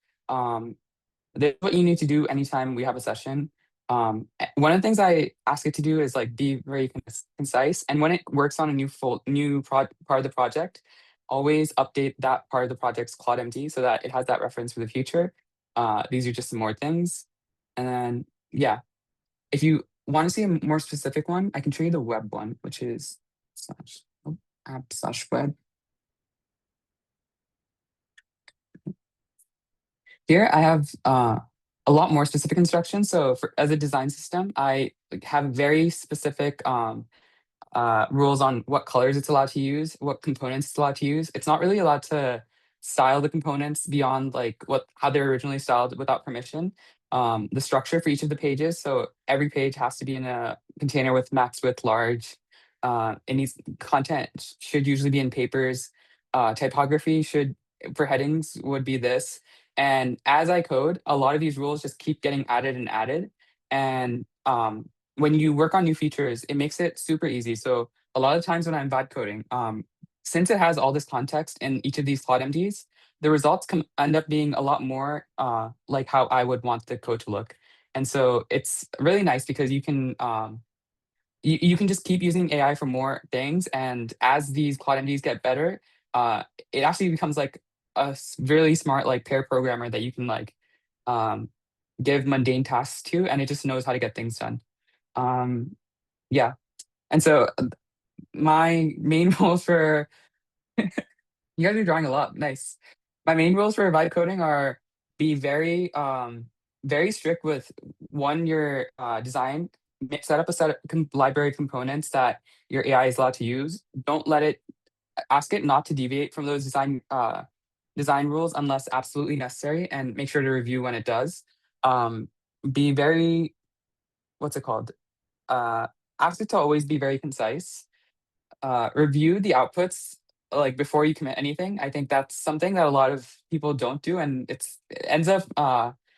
This is what you need to do anytime we have a session. One of the things I ask it to do is like be very concise, and when it works on a new part of the project, always update that part of the project's Claude MD so that it has that reference for the future. These are just some more things, and then yeah, if you want to see a more specific one, I can show you the web one, which is app/web. Here I have a lot more specific instructions. So as a design system, I have very specific rules on what colors it's allowed to use, what components it's allowed to use. It's not really allowed to style the components beyond like how they're originally styled without permission. The structure for each of the pages. So every page has to be in a container with max width large. It needs content should usually be in papers. Typography should for headings would be this. And as I code, a lot of these rules just keep getting added and added. And when you work on new features, it makes it super easy. So a lot of times when I'm vibe coding, since it has all this context in each of these Claude MDs, the results can end up being a lot more like how I would want the code to look. And so it's really nice because you can just keep using AI for more things. And as these Claude MDs get better, it actually becomes like a really smart like pair programmer that you can like give mundane tasks to, and it just knows how to get things done. Yeah. And so my main rules for you guys are drawing a lot. Nice. My main rules for vibe coding are be very very strict with your design. Set up a set of library components that your AI is allowed to use. Don't let it ask it not to deviate from those design rules unless absolutely necessary, and make sure to review when it does. Be very what's it called? Ask it to always be very concise. Review the outputs like before you commit anything. I think that's something that a lot of people don't do, and it ends up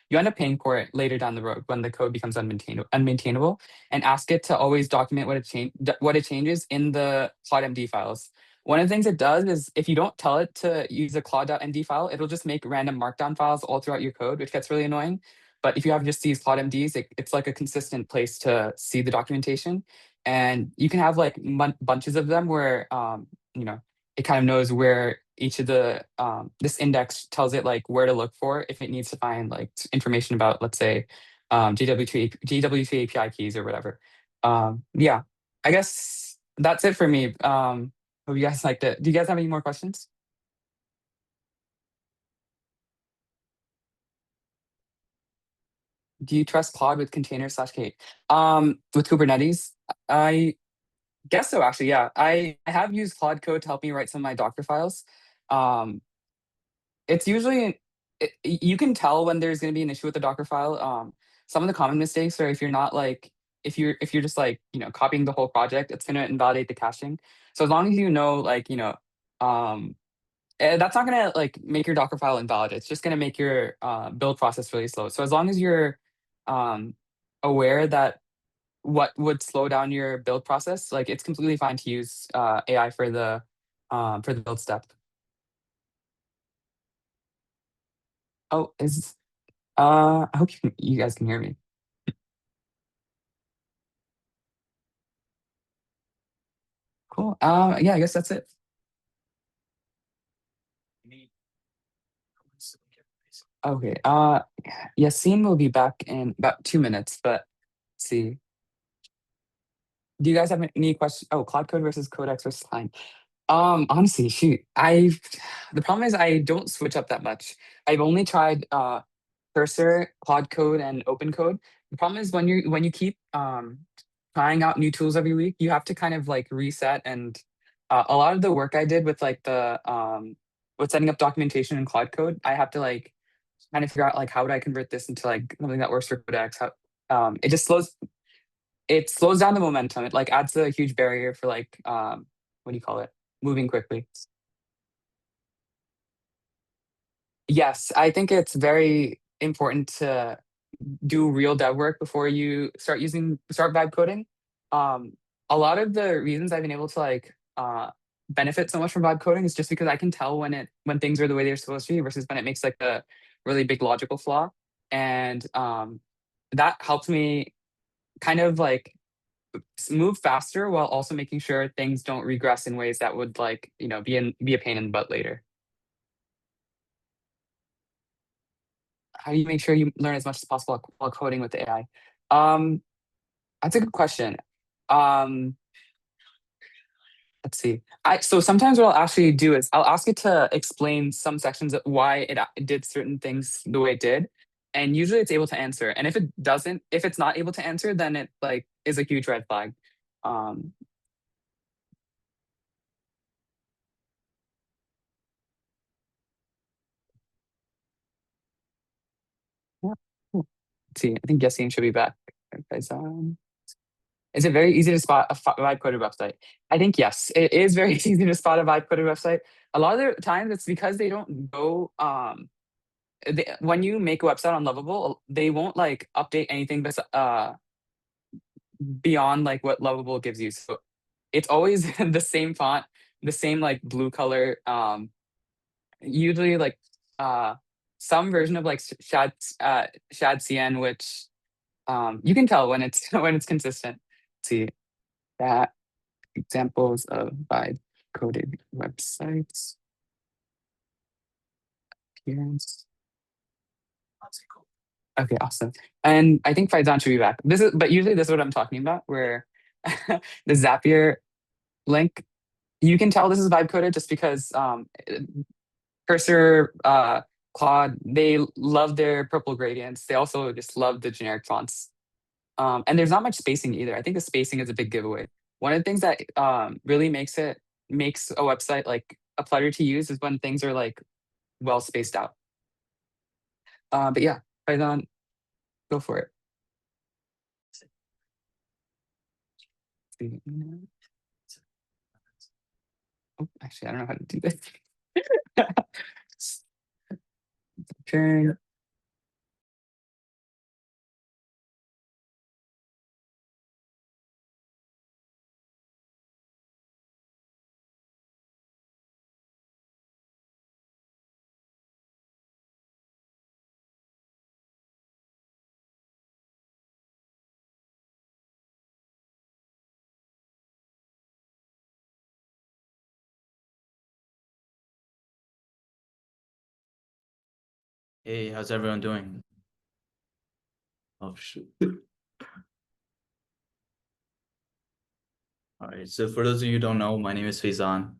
you end up paying for it later down the road when the code becomes unmaintainable. And ask it to always document what it changes in the Claude MD files. One of the things it does is if you don't tell it to use a Claude.md file, it'll just make random markdown files all throughout your code, which gets really annoying. But if you have just these Claude MDs, it's like a consistent place to see the documentation. And you can have like bunches of them where it kind of knows where each of the this index tells it like where to look for if it needs to find like information about, let's say, JWT API keys or whatever. Yeah, I guess that's it for me. Hope you guys liked it. Do you guys have any more questions? Do you trust Claude with container/K? With Kubernetes, I guess so, actually, yeah. I have used Claude Code to help me write some of my Docker files. It's usually, you can tell when there's going to be an issue with the Docker file. Some of the common mistakes are if you're not like, if you're just like, copying the whole project, it's going to invalidate the caching. So as long as you know, like, that's not gonna like make your Docker file invalid. It's just gonna make your build process really slow. So as long as you're um, aware that what would slow down your build process, like it's completely fine to use AI for the build step. Oh, I hope you guys can hear me. Cool. Yeah, I guess that's it. Okay. Yassine will be back in about 2 minutes, but let's see. Do you guys have any questions? Oh, Cloud Code versus Codex versus Line. Honestly, shoot, the problem is I don't switch up that much. I've only tried Cursor, Cloud Code, and Open Code. The problem is when you keep trying out new tools every week, you have to kind of like reset. And a lot of the work I did with like the with setting up documentation in Cloud Code, I have to like kind of figure out like how would I convert this into like something that works for Codex. How it just slows down the momentum. It like adds a huge barrier for like what do you call it? Moving quickly. Yes, I think it's very important to do real dev work before you start vibe coding. Um, a lot of the reasons I've been able to like benefit so much from vibe coding is just because I can tell when things are the way they're supposed to be versus when it makes like a really big logical flaw. And that helps me kind of like move faster while also making sure things don't regress in ways that would like, be a pain in the butt later. How do you make sure you learn as much as possible while coding with AI? Um, that's a good question. Um, let's see. So sometimes what I'll actually do is I'll ask it to explain some sections of why it did certain things the way it did, and usually it's able to answer. And if it's not able to answer, then it like is a huge red flag. Um, yeah. Let's see. I think Yassine should be back. Guys, is it very easy to spot a vibe coded website? I think yes, it is very easy to spot a vibe coded website. A lot of the times it's because they don't go when you make a website on Lovable, they won't like update anything beyond like what Lovable gives you. So it's always the same font, the same like blue color. Usually like some version of like Shad CN, which you can tell when it's when it's consistent. Let's see that examples of vibe coded websites. Appearance. Okay, awesome. And I think Faizan should be back. But usually this is what I'm talking about, where the Zapier link, you can tell this is vibe coded just because Cursor, Claude, they love their purple gradients. They also just love the generic fonts. And there's not much spacing either. I think the spacing is a big giveaway. One of the things that really makes a website like a pleasure to use is when things are like well spaced out. But yeah, Python, go for it. Oh, actually, I don't know how to do this. Turn. Hey, how's everyone doing? Oh, shoot. All right, so for those of you who don't know, my name is Faizan.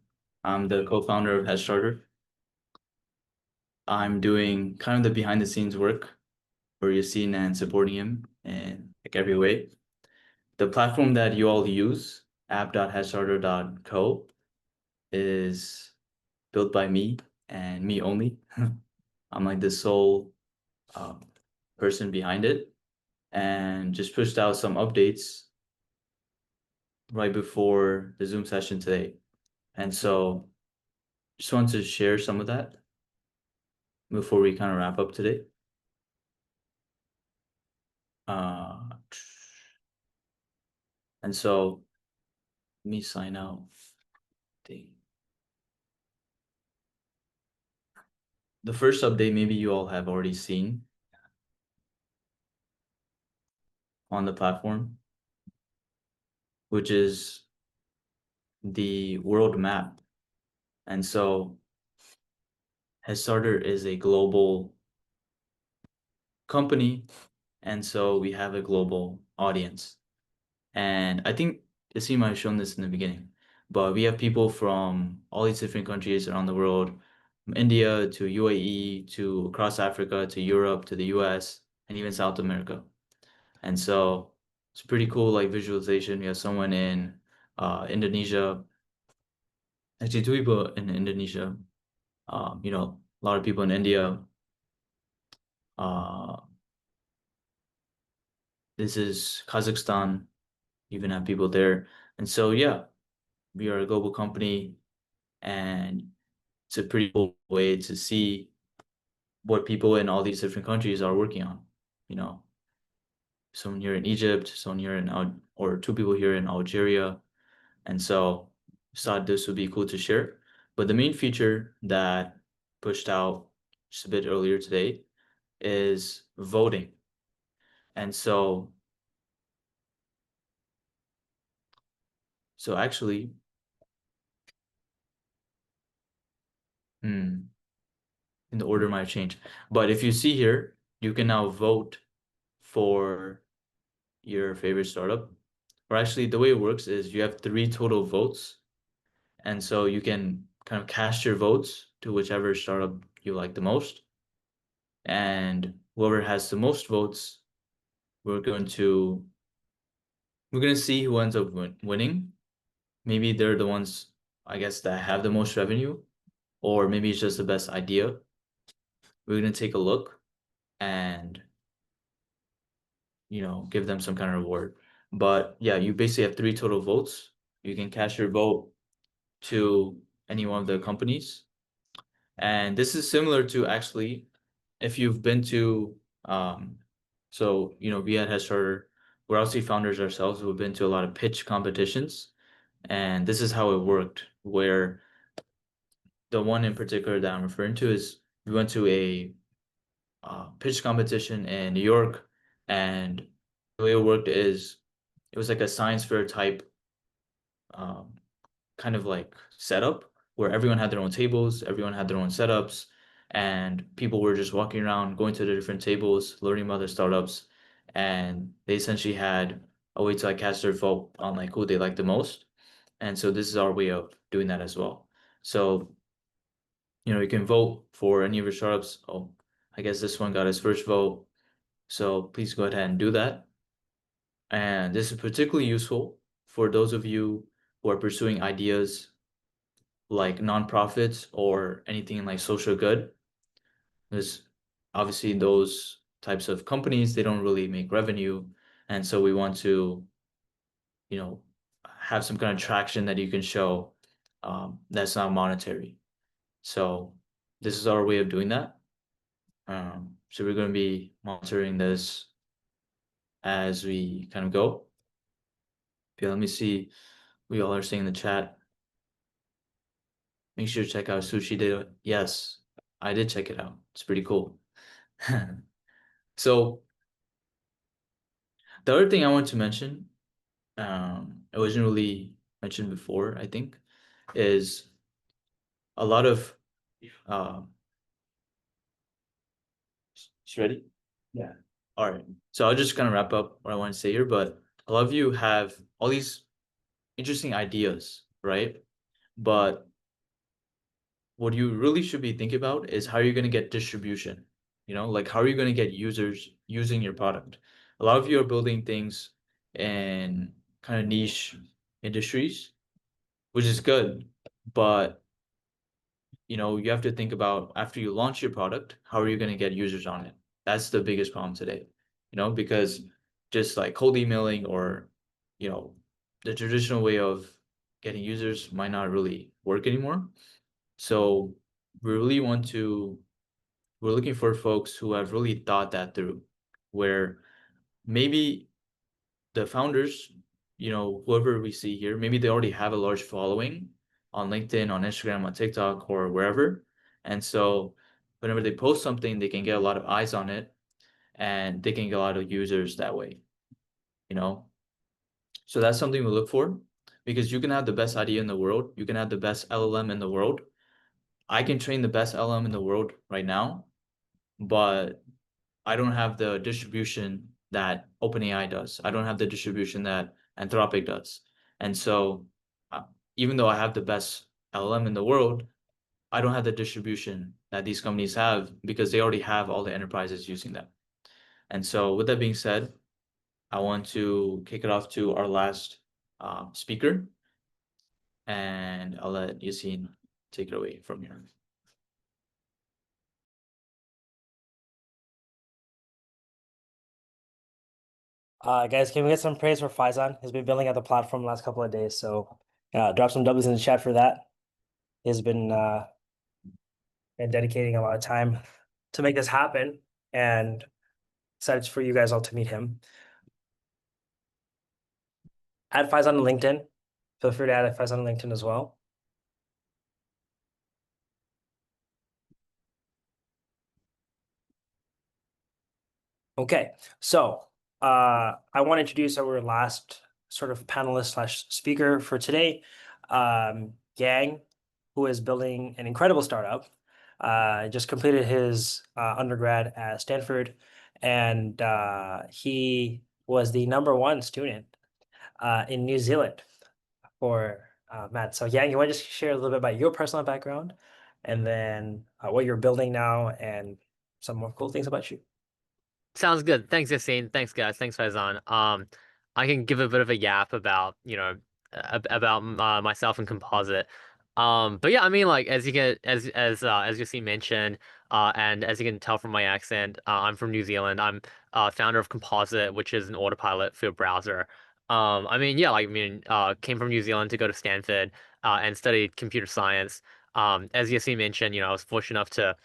I'm the co-founder of Headstarter. I'm doing kind of the behind the scenes work for Yassine and supporting him in like every way. The platform that you all use, app.headstarter.co, is built by me and me only. I'm like the sole person behind it, and just pushed out some updates right before the Zoom session today. And so just want to share some of that before we kind of wrap up today. And so let me sign out. The first update, maybe you all have already seen on the platform, which is the world map. And so Headstarter is a global company, and so we have a global audience. And I think Yasim might have shown this in the beginning, but we have people from all these different countries around the world, from India to UAE to across Africa to Europe to the US and even South America. And so it's a pretty cool like visualization. We have someone in Indonesia, actually two people in Indonesia, you know, a lot of people in India. This is Kazakhstan, even have people there. And so yeah, we are a global company, and it's a pretty cool way to see what people in all these different countries are working on. You know, someone here in Egypt, someone here in or two people here in Algeria. And so I thought this would be cool to share. But the main feature that pushed out just a bit earlier today is voting. And so actually, in the order might change. But if you see here, you can now vote for your favorite startup. Or actually, the way it works is you have 3 total votes. And so you can kind of cast your votes to whichever startup you like the most. And whoever has the most votes, we're going to see who ends up winning. Maybe they're the ones, I guess, that have the most revenue, or maybe it's just the best idea. We're going to take a look and, you know, give them some kind of reward. But yeah, you basically have 3 total votes. You can cast your vote to any one of the companies. And this is similar to actually, if you've been to, so, you know, we at Headstarter, we're obviously founders ourselves who have been to a lot of pitch competitions. And this is how it worked, where the one in particular that I'm referring to is we went to a pitch competition in New York, and the way it worked is it was like a science fair type kind of like setup where everyone had their own tables, everyone had their own setups, and people were just walking around, going to the different tables, learning about their startups, and they essentially had a way to like cast their vote on like who they like the most. And so this is our way of doing that as well. So, you know, you can vote for any of your startups. Oh, I guess this one got his first vote. So please go ahead and do that. And this is particularly useful for those of you who are pursuing ideas like nonprofits or anything like social good. Because obviously those types of companies, they don't really make revenue. And so we want to, you know, have some kind of traction that you can show that's not monetary. So this is our way of doing that. So we're going to be monitoring this as we kind of go. Okay, let me see. We all are saying in the chat. Make sure to check out Sushi Data. Yes, I did check it out. It's pretty cool. So the other thing I want to mention, it wasn't really mentioned before, I think, is a lot of you ready? Yeah. All right. So I'll just kind of wrap up what I want to say here, but a lot of you have all these interesting ideas, right? But what you really should be thinking about is how you're going to get distribution. You know, like how are you going to get users using your product? A lot of you are building things in kind of niche industries, which is good, but you know, you have to think about after you launch your product, how are you going to get users on it? That's the biggest problem today, you know, because just like cold emailing or, you know, the traditional way of getting users might not really work anymore. So we really want to, we're looking for folks who have really thought that through, where maybe the founders, you know, whoever we see here, maybe they already have a large following on LinkedIn, on Instagram, on TikTok, or wherever. And so whenever they post something, they can get a lot of eyes on it and they can get a lot of users that way, you know? So that's something we look for, because you can have the best idea in the world. You can have the best LLM in the world. I can train the best LLM in the world right now, but I don't have the distribution that OpenAI does. I don't have the distribution that Anthropic does. And so even though I have the best LLM in the world, I don't have the distribution that these companies have because they already have all the enterprises using them. And so with that being said, I want to kick it off to our last speaker, and I'll let Yassine take it away from here. Guys, can we get some praise for Faizan? He's been building out the platform the last couple of days, so drop some W's in the chat for that. He's been dedicating a lot of time to make this happen, and excited for you guys all to meet him. Add Faizan on LinkedIn. Feel free to add Faizan on LinkedIn as well. Okay, so I want to introduce our last sort of panelist slash speaker for today, Yang, who is building an incredible startup. Just completed his undergrad at Stanford, and he was the #1 student in New Zealand for math. So Yang, you want to just share a little bit about your personal background, and then what you're building now, and some more cool things about you. Sounds good. Thanks, Yassine. Thanks, guys. Thanks, Faizan. I can give a bit of a yap about, about myself and Composite. But yeah, I mean, like as you can, as Yassine mentioned, and as you can tell from my accent, I'm from New Zealand. I'm founder of Composite, which is an autopilot for your browser. I mean, yeah, came from New Zealand to go to Stanford, and studied computer science. As Yassine mentioned, I was fortunate enough to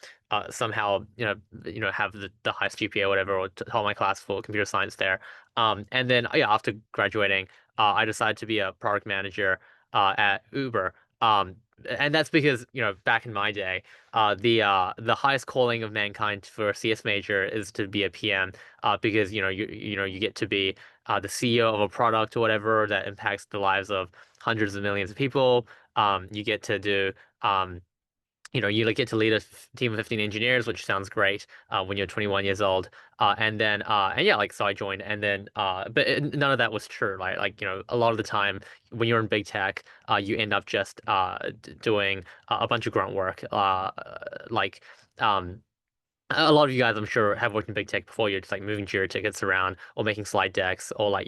somehow have the highest GPA or whatever, or taught my class for computer science there. And then yeah, after graduating, I decided to be a product manager at Uber. And that's because back in my day, the highest calling of mankind for a CS major is to be a PM, because you get to be the CEO of a product or whatever that impacts the lives of hundreds of millions of people. You get to do you like get to lead a team of 15 engineers, which sounds great when you're 21 years old. And yeah, so I joined, and then but none of that was true, right? A lot of the time when you're in big tech, you end up just doing a bunch of grunt work, like a lot of you guys, I'm sure, have worked in big tech before. You're just like moving Jira tickets around or making slide decks or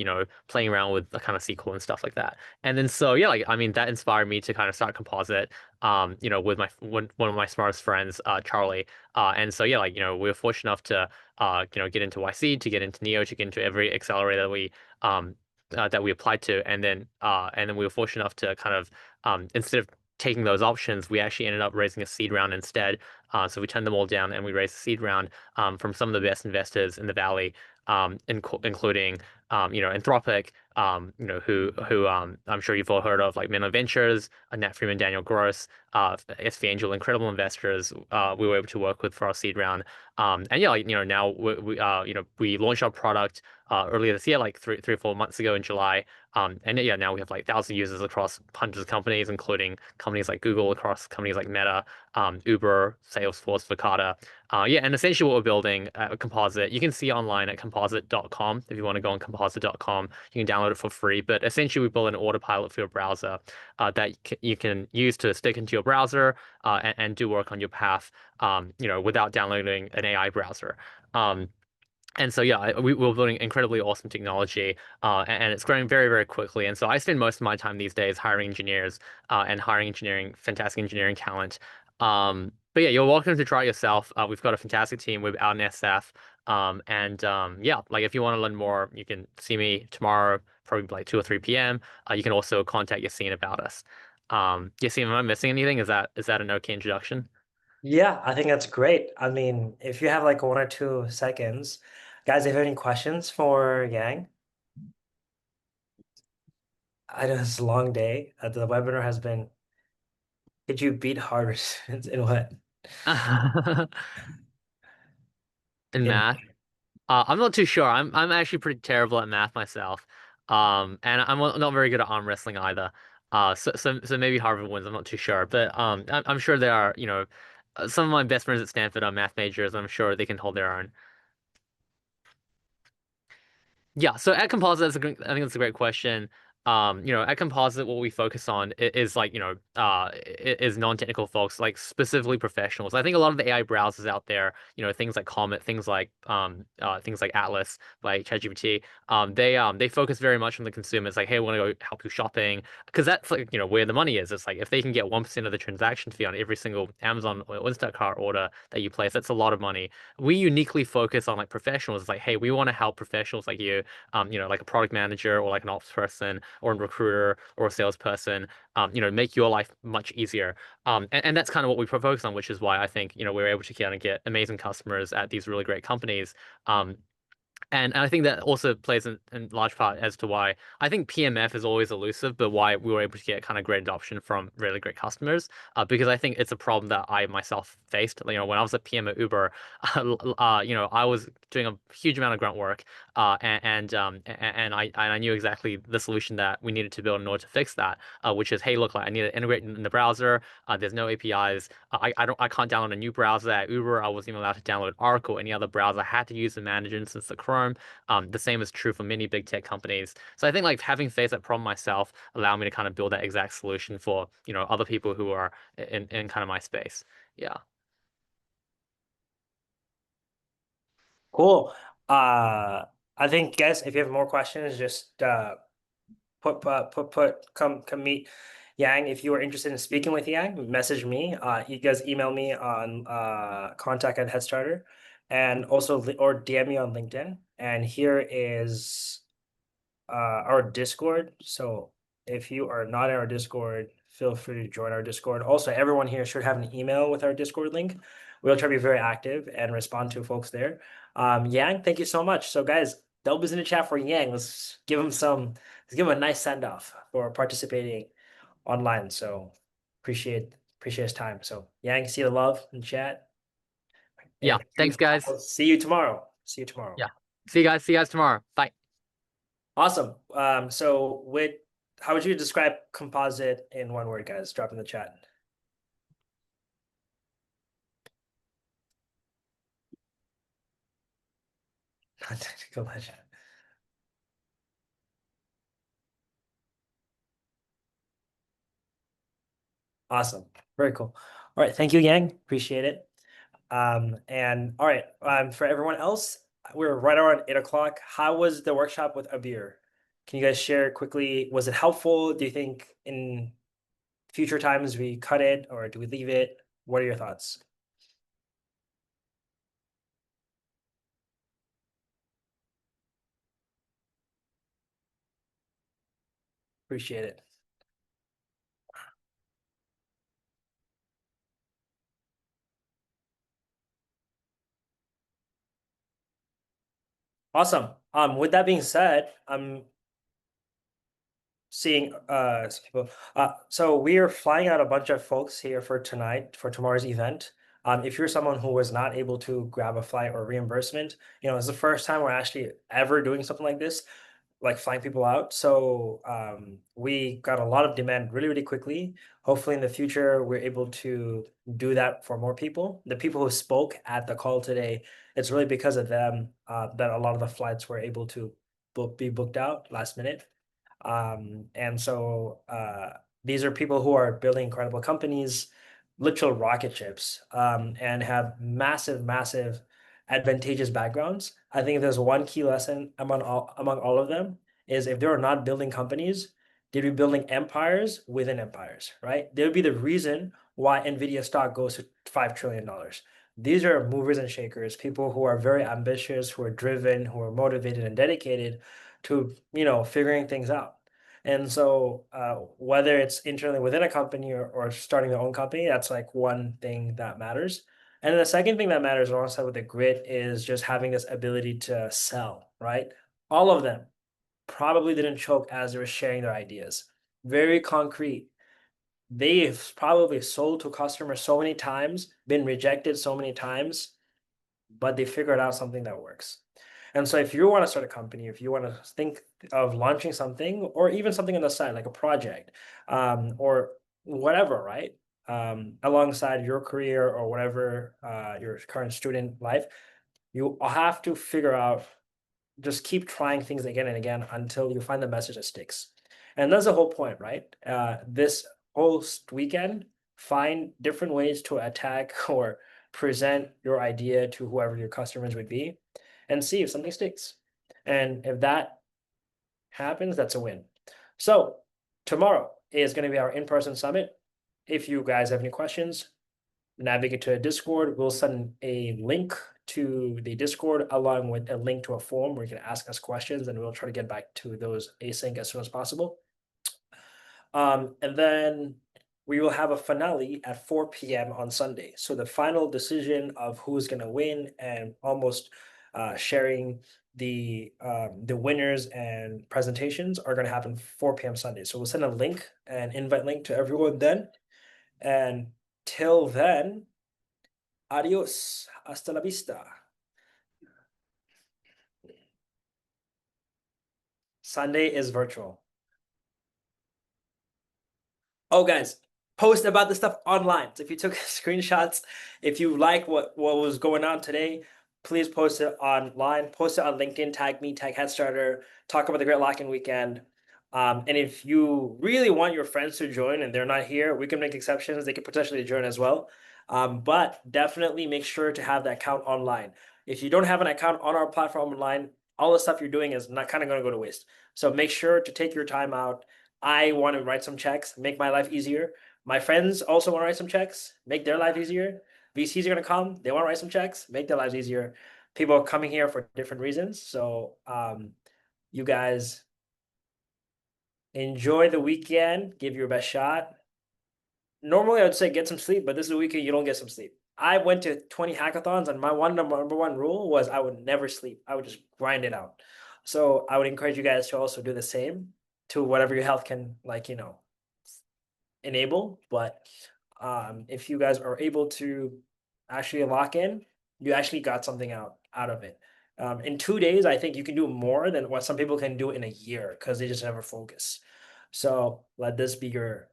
playing around with the kind of SQL and stuff like that. And then so yeah, I mean that inspired me to kind of start Composite, with one of my smartest friends, Charlie. And so yeah, we were fortunate enough to get into YC, to get into Neo, to get into every accelerator that we applied to, and then we were fortunate enough to kind of instead of taking those options, we actually ended up raising a seed round instead. So we turned them all down and we raised a seed round from some of the best investors in the Valley, including Anthropic, who I'm sure you've all heard of, like Menlo Ventures, Nat Freeman, Daniel Gross, SV Angel, incredible investors we were able to work with for our seed round. And yeah, now we launched our product earlier this year, like three or 4 months ago in July. And yeah, now we have like 1,000 users across hundreds of companies, including companies like Google, across companies like Meta, Uber, Salesforce, Verkada. Yeah, and essentially what we're building at Composite, you can see online at composite.com. If you want to go on composite.com, you can download it for free. But essentially we build an autopilot for your browser that you can use to stick into your browser and do work on your path, without downloading an AI browser. And so yeah, we're building incredibly awesome technology, and it's growing very, very quickly. And so I spend most of my time these days hiring engineers and hiring fantastic engineering talent. But yeah, you're welcome to try it yourself. We've got a fantastic team. We're out in SF. Yeah, if you want to learn more, you can see me tomorrow, probably like 2 or 3 p.m. You can also contact Yassine about us. Yassine, am I missing anything? Is that an okay introduction? Yeah, I think that's great. I mean, if you have like 1 or 2 seconds, guys, if you have any questions for Yang, I know it's a long day. The webinar has been, did you beat Harvard students in what? In In math? I'm not too sure. I'm actually pretty terrible at math myself. And I'm not very good at arm wrestling either. So maybe Harvard wins. I'm not too sure, but I'm sure there are, some of my best friends at Stanford are math majors. I'm sure they can hold their own. Yeah, so at Composite, I think that's a great question. At Composite, what we focus on is like, is non-technical folks, like specifically professionals. I think a lot of the AI browsers out there, things like Comet, things like Atlas, like ChatGPT, they focus very much on the consumer. It's like, hey, we want to go help you shopping, because that's like, where the money is. It's like if they can get 1% of the transaction fee on every single Amazon or Instacart order that you place, that's a lot of money. We uniquely focus on like professionals. It's like, hey, we want to help professionals like you, like a product manager or like an ops person or a recruiter or a salesperson, make your life much easier. And that's kind of what we focus on, which is why I think, we're able to kind of get amazing customers at these really great companies. And I think that also plays in large part as to why I think PMF is always elusive, but why we were able to get kind of great adoption from really great customers. Because I think it's a problem that I myself faced. When I was a PM at Uber, I was doing a huge amount of grunt work, and I knew exactly the solution that we needed to build in order to fix that, which is, hey, look, like I need to integrate in the browser. There's no APIs. I can't download a new browser at Uber. I wasn't even allowed to download Arc or any other browser. I had to use the manager instance of Chrome. The same is true for many big tech companies. So I think like having faced that problem myself allowed me to kind of build that exact solution for, other people who are in kind of my space. Yeah. Cool. I think, guys, if you have more questions, just come meet Yang. If you are interested in speaking with Yang, message me. You guys email me on contact@Headstarter, and also or DM me on LinkedIn. And here is our Discord. So if you are not in our Discord, feel free to join our Discord. Also, everyone here should have an email with our Discord link. We'll try to be very active and respond to folks there. Yang, thank you so much. So guys, Delb is in the chat for Yang. Let's give him a nice send off for participating online. So appreciate his time. So Yang, see the love in chat. Yeah. And Thanks, guys. I'll see you tomorrow. See you tomorrow. Yeah. See you guys. See you guys tomorrow. Bye. Awesome. So how would you describe composite in one word, guys? Drop in the chat. Technical legend. Awesome. Very cool. All right. Thank you, Yang. Appreciate it. And all right. For everyone else, we're right around 8 o'clock. How was the workshop with Abir? Can you guys share quickly? Was it helpful? Do you think in future times we cut it or do we leave it? What are your thoughts? Appreciate it. Awesome. With that being said, I'm seeing some people. So we are flying out a bunch of folks here for tonight for tomorrow's event. If you're someone who was not able to grab a flight or reimbursement, it's the first time we're actually ever doing something like this, like flying people out. So we got a lot of demand really, really quickly. Hopefully in the future, we're able to do that for more people. The people who spoke at the call today, it's really because of them that a lot of the flights were able to be booked out last minute. And so these are people who are building incredible companies, literal rocket ships, and have massive, massive advantageous backgrounds. I think there's one key lesson among all of them is if they were not building companies, they'd be building empires within empires, right? They would be the reason why NVIDIA stock goes to $5 trillion. These are movers and shakers, people who are very ambitious, who are driven, who are motivated and dedicated to, figuring things out. And so whether it's internally within a company or starting their own company, that's like one thing that matters. And then the second thing that matters alongside with the grit is just having this ability to sell, right? All of them probably didn't choke as they were sharing their ideas. Very concrete. They've probably sold to customers so many times, been rejected so many times, but they figured out something that works. And so if you want to start a company, if you want to think of launching something or even something on the side, like a project, or whatever, right? Alongside your career or whatever your current student life, you have to figure out, just keep trying things again and again until you find the message that sticks. And that's the whole point, right? This whole weekend, find different ways to attack or present your idea to whoever your customers would be and see if something sticks. And if that happens, that's a win. So tomorrow is going to be our in-person summit. If you guys have any questions, navigate to a Discord. We'll send a link to the Discord along with a link to a form where you can ask us questions, and we'll try to get back to those async as soon as possible. And then we will have a finale at 4 p.m. on Sunday. So the final decision of who's going to win and almost sharing the winners and presentations are going to happen 4 p.m. Sunday. So we'll send a link, an invite link to everyone then. And till then, adios. Hasta la vista. Sunday is virtual. Oh, guys, post about this stuff online. So if you took screenshots, if you like what was going on today, please post it online. Post it on LinkedIn. Tag me, tag Headstarter. Talk about the Great Lock-in Weekend. And if you really want your friends to join and they're not here, we can make exceptions. They could potentially join as well. But definitely make sure to have that account online. If you don't have an account on our platform online, all the stuff you're doing is not kind of going to go to waste. So make sure to take your time out. I want to write some checks, make my life easier. My friends also want to write some checks, make their life easier. VCs are going to come. They want to write some checks, make their lives easier. People are coming here for different reasons. So you guys enjoy the weekend. Give your best shot. Normally, I would say get some sleep, but this is a weekend you don't get some sleep. I went to 20 hackathons, and my number one rule was I would never sleep. I would just grind it out. So I would encourage you guys to also do the same to whatever your health can, like, enable. But if you guys are able to actually lock in, you actually got something out of it. In 2 days, I think you can do more than what some people can do in a year because they just never focus. So let this be your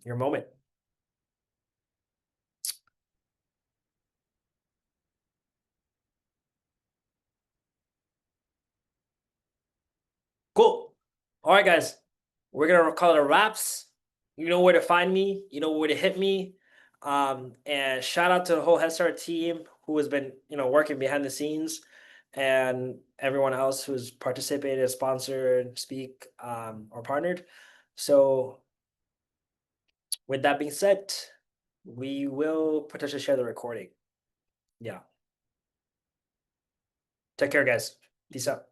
moment. Cool. All right, guys. We're gonna call it a wraps. You know where to find me. You know where to hit me. And shout out to the whole Headstart team who has been, working behind the scenes, and everyone else who's participated, sponsored, speak, or partnered. So with that being said, we will potentially share the recording. Yeah. Take care, guys. Peace out.